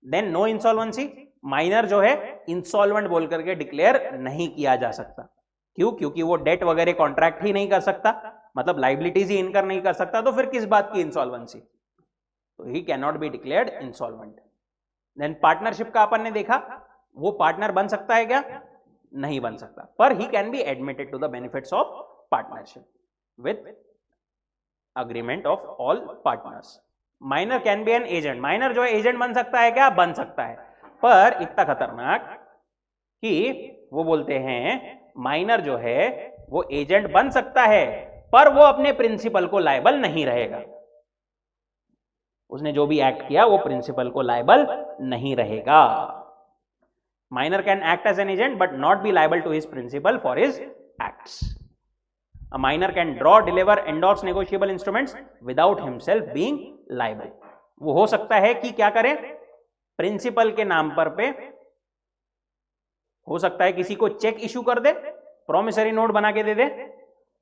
देन नो इंसॉल्वेंसी, माइनर जो है इंसॉल्वेंट बोल करके डिक्लेयर नहीं किया जा सकता। क्यों? क्योंकि वो डेट वगैरह कॉन्ट्रैक्ट ही नहीं कर सकता, मतलब लाइबिलिटीज ही इनकर नहीं कर सकता, तो फिर किस बात की इंसॉल्वेंसी, तो he can not be declared insolvent. Then partnership का अपन ने देखा, वो पार्टनर बन सकता है क्या? नहीं बन सकता, पर he can be admitted to the benefits of partnership with agreement of all partners. Minor can be an agent, minor जो है एजेंट बन सकता है क्या? बन सकता है, पर इतना खतरनाक कि वो बोलते हैं माइनर जो है वो एजेंट बन सकता है, पर वो अपने प्रिंसिपल को लायबल नहीं रहेगा। उसने जो भी एक्ट किया वो प्रिंसिपल को लायबल नहीं रहेगा। Minor can act as an agent but not be liable to his principal for his acts. A minor can draw, deliver, endorse negotiable instruments without himself being liable. वो हो सकता है कि क्या करें? प्रिंसिपल के नाम पर पे हो सकता है किसी को चेक इशू कर दे, प्रोमिसरी नोट बना के दे दे,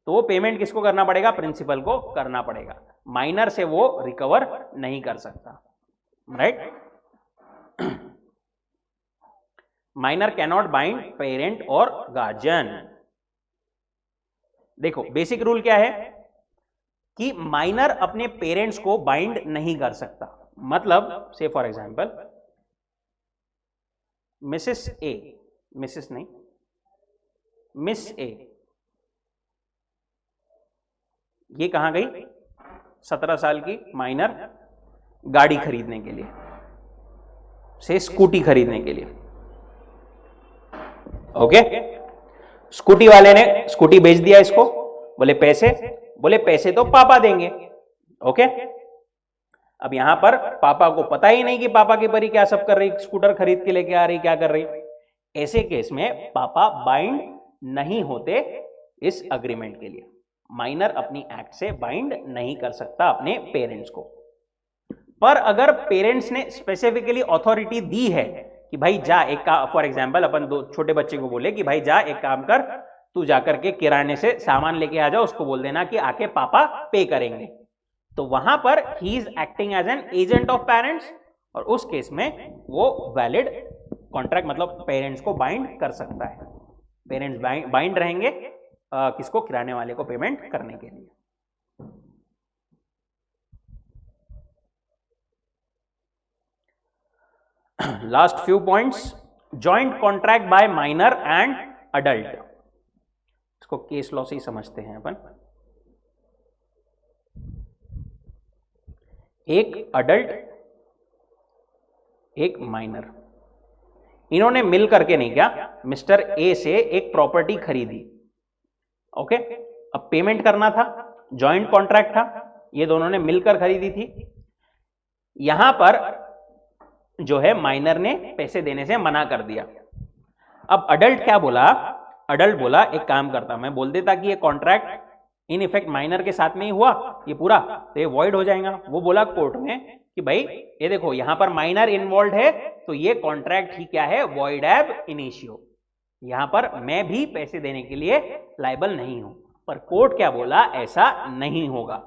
तो वो पेमेंट किसको करना पड़ेगा? प्रिंसिपल को करना पड़ेगा। माइनर से वो रिकवर नहीं कर सकता, right? Minor cannot bind parent और गार्जियन। देखो बेसिक रूल क्या है कि माइनर अपने पेरेंट्स को बाइंड नहीं कर सकता। मतलब से for example Mrs A, Mrs नहीं, मिस ए, ये कहां गई? 17 साल की माइनर गाड़ी खरीदने के लिए, से स्कूटी खरीदने के लिए, ओके? स्कूटी वाले ने स्कूटी बेच दिया इसको, बोले पैसे, बोले पैसे तो पापा देंगे, ओके? अब यहां पर पापा को पता ही नहीं कि पापा की परी क्या सब कर रही, स्कूटर खरीद के लेके आ रही, क्या कर रही। ऐसे केस में पापा बाइंड नहीं होते इस अग्रीमेंट के लिए। माइनर अपनी एक्ट से बाइंड नहीं कर सकता अपने पेरेंट्स को। पर अगर पेरेंट्स ने स्पेसिफिकली अथॉरिटी दी है कि भाई जा एक का, फॉर एग्जाम्पल अपन दो छोटे बच्चे को बोले कि भाई जा एक काम कर, तू जाकर के किराने से सामान लेके आ जा, उसको बोल देना कि आके पापा पे करेंगे, तो वहां पर he is acting as an agent of parents, और उस केस में वो वैलिड कॉन्ट्रैक्ट मतलब पेरेंट्स को बाइंड कर सकता है। पेरेंट्स बाइंड रहेंगे किसको? किराने वाले को पेमेंट करने के लिए। Last few points, joint contract by minor and adult. इसको केस लॉ से ही समझते हैं अपन। एक अडल्ट, एक माइनर, इन्होंने मिल करके नहीं क्या, मिस्टर ए से एक प्रॉपर्टी खरीदी, ओके? अब पेमेंट करना था, जॉइंट कॉन्ट्रैक्ट था, ये दोनों ने मिलकर खरीदी थी। यहां पर जो है माइनर ने पैसे देने से मना कर दिया। अब अडल्ट क्या बोला? अडल्ट बोला एक काम करता, मैं बोल देता कि ये कॉन्ट्रैक्ट इन इफेक्ट माइनर के साथ में ही हुआ ये पूरा, तो ये वॉइड हो जाएगा। वो बोला कोर्ट में कि भाई ये देखो यहां पर माइनर इन्वॉल्व है, तो ये कॉन्ट्रैक्ट ही क्या है? वॉइड एब इनिशियो। यहां पर मैं भी पैसे देने के लिए लायबल नहीं हूं। पर कोर्ट क्या बोला? ऐसा नहीं होगा,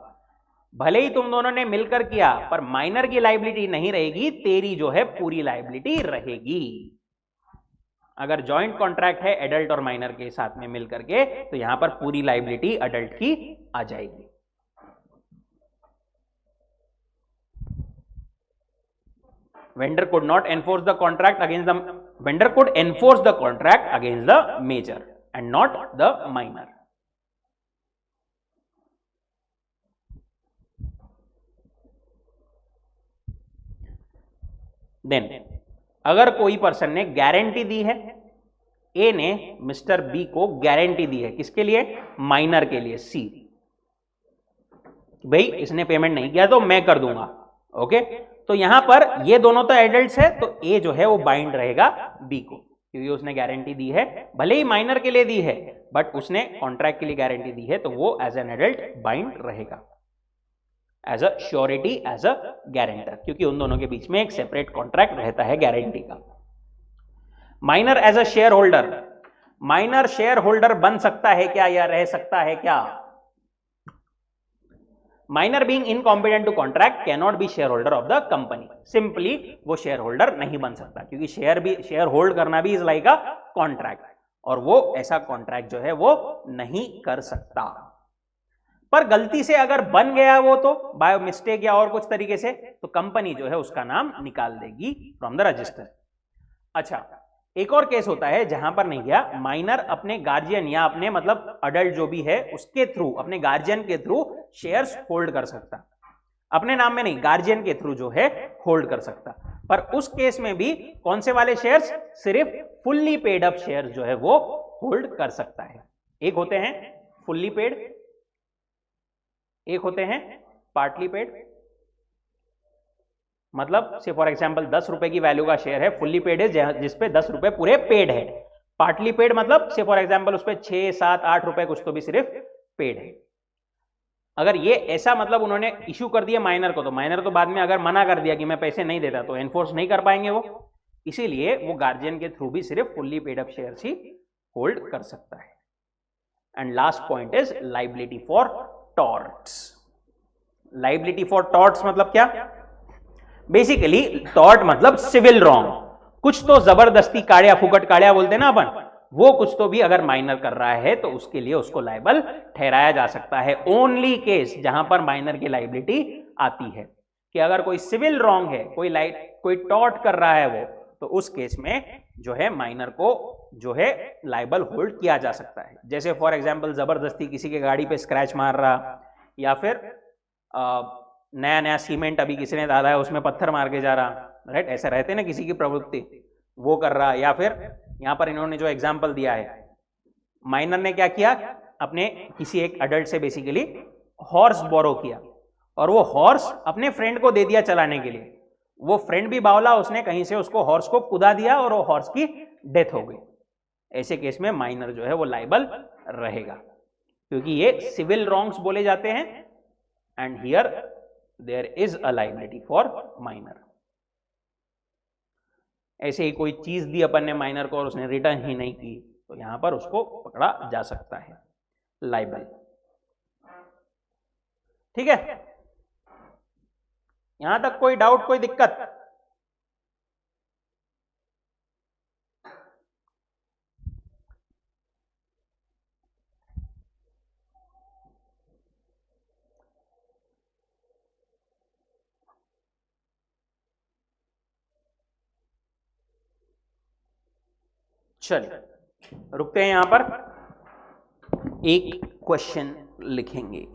भले ही तुम दोनों ने मिलकर किया, पर माइनर की लायबिलिटी नहीं रहेगी, तेरी जो है पूरी लायबिलिटी रहेगी। अगर जॉइंट कॉन्ट्रैक्ट है एडल्ट और माइनर के साथ में मिलकर के, तो यहां पर पूरी लायबिलिटी एडल्ट की आ जाएगी। Vendor could not enforce the contract against the vendor could enforce the contract against the major and not the minor. Then अगर कोई पर्सन ने गारंटी दी है, ए ने मिस्टर बी को गारंटी दी है, किसके लिए? माइनर के लिए, सी, भाई इसने पेमेंट नहीं किया तो मैं कर दूंगा, ओके? तो यहां पर ये दोनों तो एडल्ट्स है, तो ए जो है वो बाइंड रहेगा बी को, क्योंकि उसने गारंटी दी है, भले ही माइनर के लिए दी है, बट उसने कॉन्ट्रैक्ट के लिए गारंटी दी है, तो वो एज एन एडल्ट बाइंड रहेगा। As a surety, as a guarantor, क्योंकि उन दोनों के बीच में एक सेपरेट कॉन्ट्रैक्ट रहता है गारंटी का। Minor as a share holder, minor share holder बन सकता है क्या या रह सकता है क्या? Minor being incompetent to contract can not be share holder of the company. Simply वो शेयर होल्डर नहीं बन सकता, क्योंकि शेयर होल्ड करना भी इज लाइक अ कॉन्ट्रैक्ट, और वो ऐसा कॉन्ट्रैक्ट जो है वो नहीं कर सकता। पर गलती से अगर बन गया वो, तो बाय मिस्टेक या और कुछ तरीके से, तो कंपनी जो है उसका नाम निकाल देगी फ्रॉम द रजिस्टर। अच्छा, एक और केस होता है जहां पर नहीं गया, माइनर अपने गार्जियन या अपने मतलब अडल्ट जो भी है उसके थ्रू, अपने गार्जियन के थ्रू शेयर्स होल्ड कर सकता, अपने नाम में नहीं, गार्जियन के थ्रू जो है होल्ड कर सकता। पर उस केस में भी कौन से वाले शेयर्स? सिर्फ फुल्ली पेड अप शेयर्स जो है वो होल्ड कर सकता है। एक होते हैं फुल्ली पेड, एक होते हैं पार्टली पेड। मतलब से फॉर एग्जांपल 10 रुपए की वैल्यू का शेयर है, फुल्ली पेड है जिसपे 10 रुपए पूरे पेड है। पार्टली पेड मतलब से फॉर एग्जांपल उस पे 6, 7, 8 रुपए कुछ तो भी सिर्फ पेड है। अगर ये ऐसा मतलब उन्होंने इश्यू कर दिया माइनर को, तो माइनर तो बाद में अगर मना कर दिया कि मैं पैसे नहीं देता, तो एनफोर्स नहीं कर पाएंगे वो, इसीलिए वो गार्जियन के थ्रू भी सिर्फ फुल्ली पेड अप शेयर ही होल्ड कर सकता है। And last point is liability for torts. Liability for torts मतलब क्या? बेसिकली टॉर्ट मतलब सिविल रॉन्ग, कुछ तो जबरदस्ती काड़िया फुकट काड़िया बोलते ना अपन, वो कुछ तो भी अगर माइनर कर रहा है तो उसके लिए उसको लायबल ठहराया जा सकता है। ओनली केस जहां पर माइनर की लाइबिलिटी आती है कि अगर कोई सिविल रॉन्ग है, कोई टॉर्ट कर रहा है वो, तो उस केस में जो है माइनर को जो है लायबल होल्ड किया जा सकता है। जैसे फॉर एग्जांपल जबरदस्ती किसी के गाड़ी पे स्क्रैच मार रहा, या फिर नया नया सीमेंट अभी किसी ने डाला है उसमें पत्थर मार के जा रहा, राइट, ऐसे रहते ना किसी की प्रवृत्ति, वो कर रहा। या फिर यहां पर इन्होंने जो एग्जांपल दिया है, माइनर ने क्या किया, अपने किसी एक अडल्ट से बेसिकली हॉर्स बोरो किया, और वो हॉर्स अपने फ्रेंड को दे दिया चलाने के लिए। वो फ्रेंड भी बावला, उसने कहीं से उसको हॉर्स को कुदा दिया और वो हॉर्स की डेथ हो गई। ऐसे केस में माइनर जो है वो लायबल रहेगा, क्योंकि ये सिविल रॉन्ग्स बोले जाते हैं, and here there is a liability for minor. ऐसे ही कोई चीज दी अपन ने माइनर को और उसने रिटर्न ही नहीं की, तो यहां पर उसको पकड़ा जा सकता है लायबल। ठीक है, यहां तक कोई डाउट, कोई दिक्कत? चलिए रुकते हैं यहां पर, एक क्वेश्चन लिखेंगे।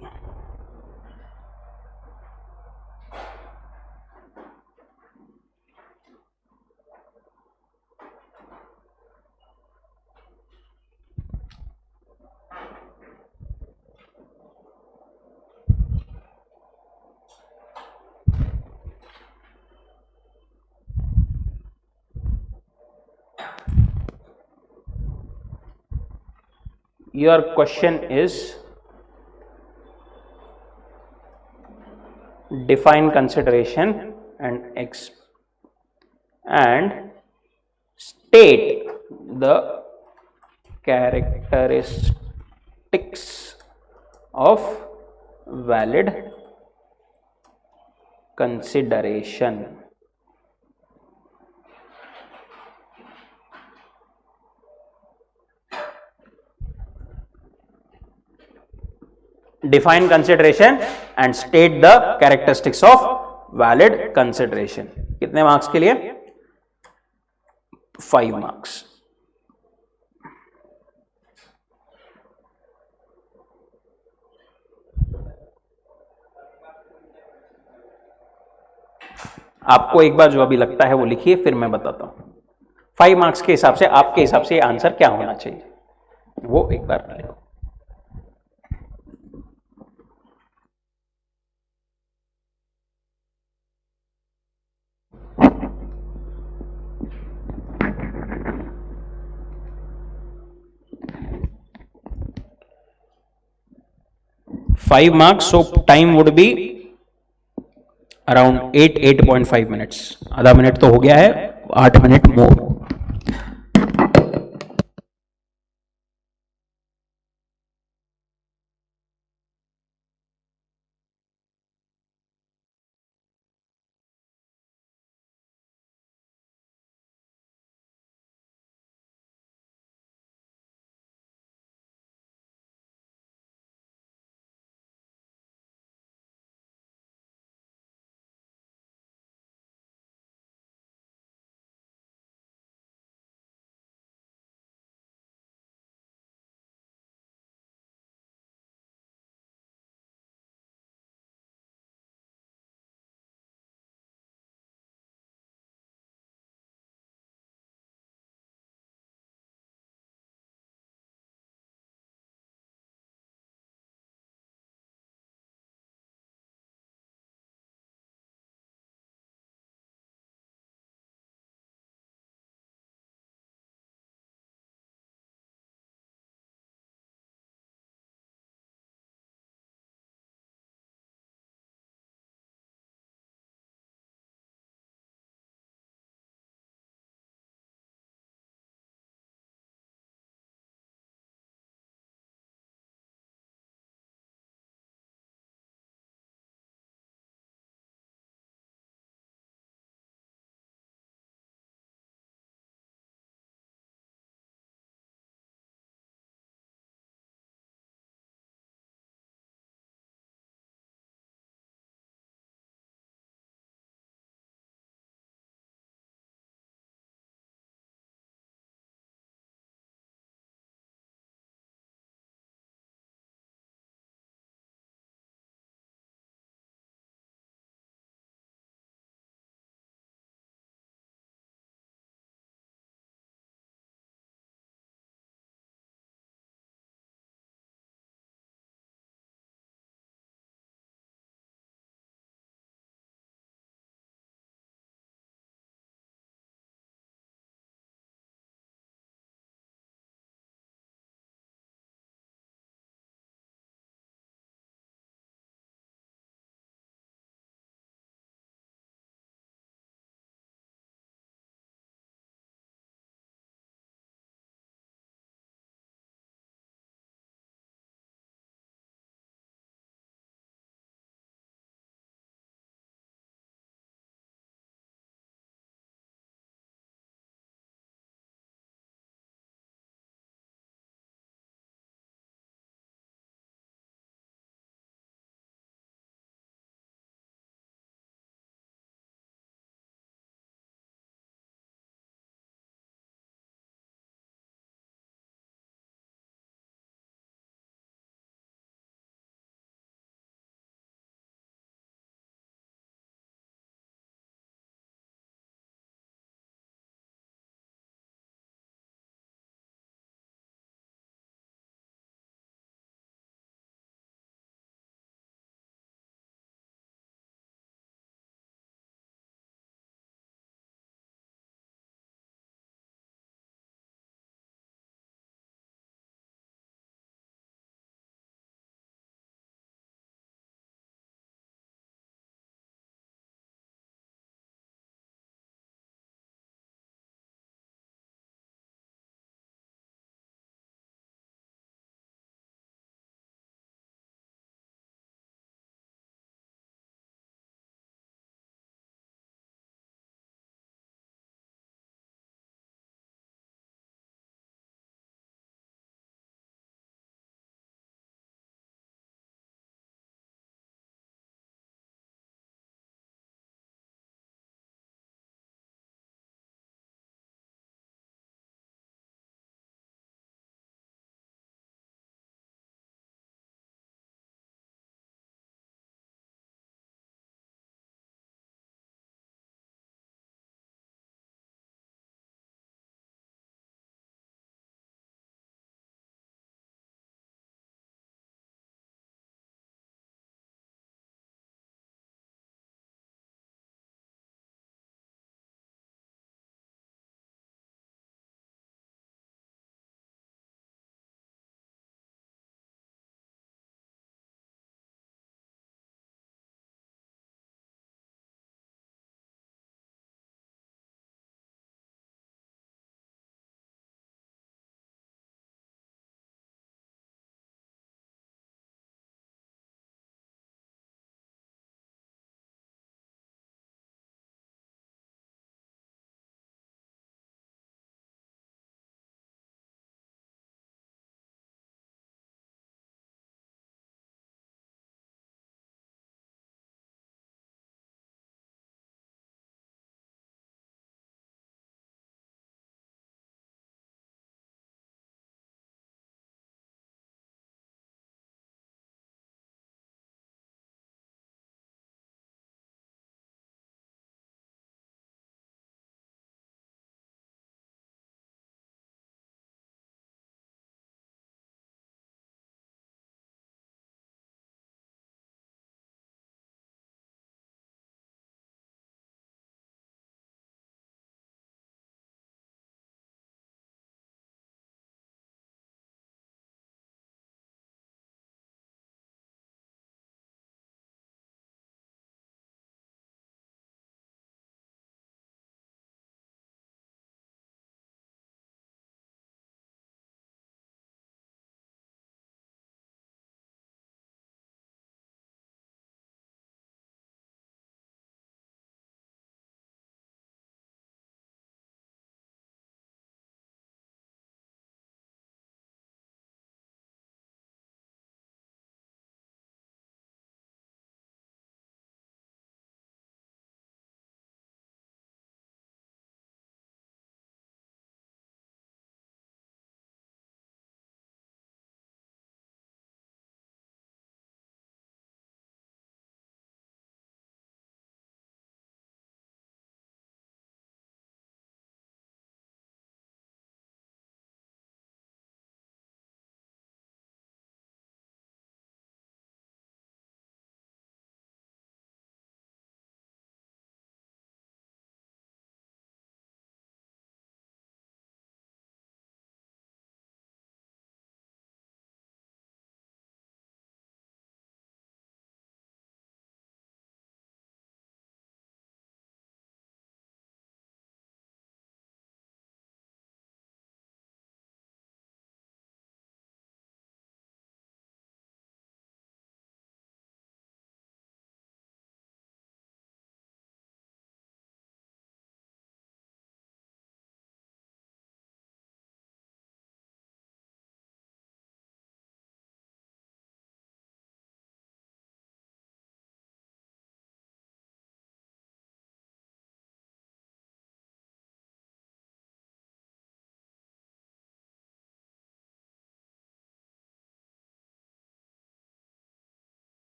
Your question is define consideration and state the characteristics of valid consideration. Define consideration and state the characteristics of valid consideration. कितने मार्क्स के लिए? 5 मार्क्स। आपको एक बार जो अभी लगता है वो लिखिए, फिर मैं बताता हूं 5 मार्क्स के हिसाब से आपके हिसाब से आंसर क्या होना चाहिए, वो एक बार लिखो। Five marks, so time would be around 8.5 minutes, आधा मिनट तो हो गया है, 8 minute more.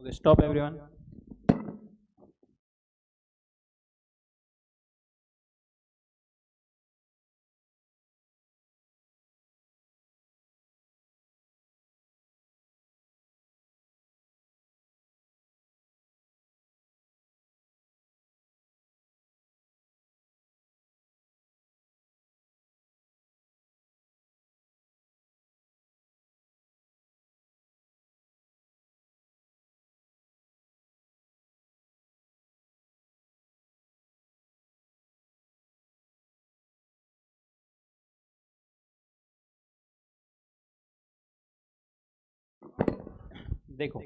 Okay, stop everyone. देखो,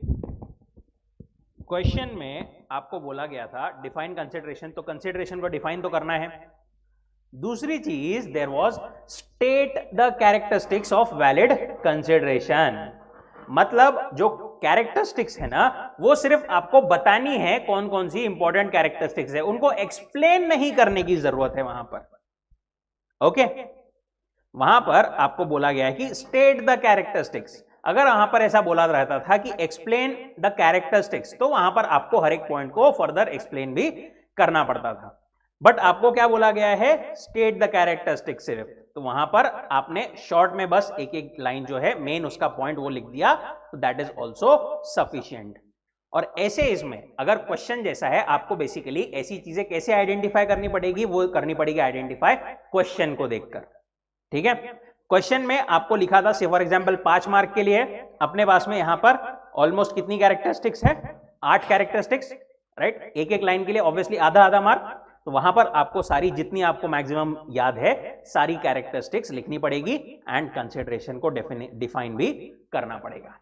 क्वेश्चन में आपको बोला गया था डिफाइन कंसिडरेशन, तो कंसिडरेशन को डिफाइन तो करना है। दूसरी चीज, there was state the characteristics of valid consideration, मतलब जो कैरेक्टरिस्टिक्स है ना वो सिर्फ आपको बतानी है कौन कौन सी इंपॉर्टेंट कैरेक्टरिस्टिक्स है, उनको एक्सप्लेन नहीं करने की जरूरत है वहां पर। ओके, वहां पर आपको बोला गया है कि स्टेट द कैरेक्टरिस्टिक्स। अगर वहां पर ऐसा बोला रहता था कि एक्सप्लेन द कैरेक्टरिस्टिक्स, तो वहां पर आपको हर एक पॉइंट को फर्दर एक्सप्लेन भी करना पड़ता था। बट आपको क्या बोला गया है, स्टेट द कैरेक्टरिस्टिक्स सिर्फ, तो वहां पर आपने शॉर्ट में बस एक एक लाइन जो है मेन उसका पॉइंट वो लिख दिया, तो दैट इज ऑल्सो सफिशियंट। और ऐसे इसमें अगर क्वेश्चन जैसा है, आपको बेसिकली ऐसी चीजें कैसे आइडेंटिफाई करनी पड़ेगी, वो करनी पड़ेगी आइडेंटिफाई क्वेश्चन को देखकर। ठीक है, क्वेश्चन में आपको लिखा था फॉर एग्जांपल 5 मार्क के लिए, अपने पास में यहां पर ऑलमोस्ट कितनी कैरेक्टरिस्टिक्स है, 8 कैरेक्टरिस्टिक्स, राइट। एक एक लाइन के लिए ऑब्वियसली आधा आधा मार्क, तो वहां पर आपको सारी जितनी आपको मैक्सिमम याद है सारी कैरेक्टरिस्टिक्स लिखनी पड़ेगी एंड कंसिडरेशन को डिफाइन भी करना पड़ेगा।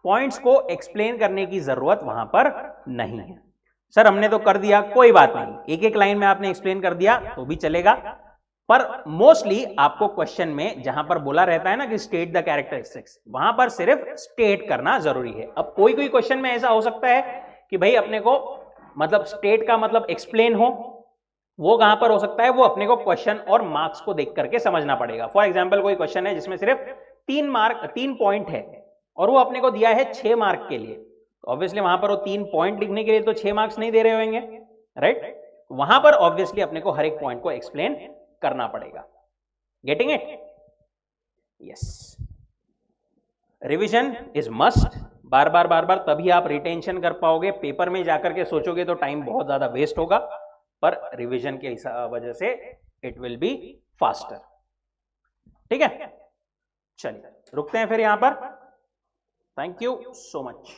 पॉइंट्स को एक्सप्लेन करने की जरूरत वहां पर नहीं है। सर हमने तो कर दिया, कोई बात नहीं, एक एक लाइन में आपने एक्सप्लेन कर दिया तो भी चलेगा, पर मोस्टली आपको क्वेश्चन में जहां पर बोला रहता है ना कि स्टेट द कैरेक्टरिस्टिक्स, वहां पर सिर्फ स्टेट करना जरूरी है। अब कोई कोई क्वेश्चन में ऐसा हो सकता है कि भाई अपने को मतलब स्टेट का मतलब एक्सप्लेन हो, वो कहां पर हो सकता है, वो अपने को क्वेश्चन और मार्क्स को देख करके समझना पड़ेगा। फॉर एग्जाम्पल कोई क्वेश्चन है जिसमें सिर्फ 3 पॉइंट है और वो अपने को दिया है 6 मार्क के लिए, तो ऑब्वियसली वहां पर वो 3 पॉइंट लिखने के लिए तो 6 मार्क्स नहीं दे रहे होंगे, राइट। वहां पर ऑब्वियसली अपने को हर एक पॉइंट को एक्सप्लेन करना पड़ेगा। Getting it? Yes, revision is must, बार बार तभी आप रिटेंशन कर पाओगे। पेपर में जाकर के सोचोगे तो टाइम बहुत ज्यादा वेस्ट होगा, पर रिविजन के वजह से इट विल बी फास्टर। ठीक है, चलिए रुकते हैं फिर यहां पर। Thank you so much.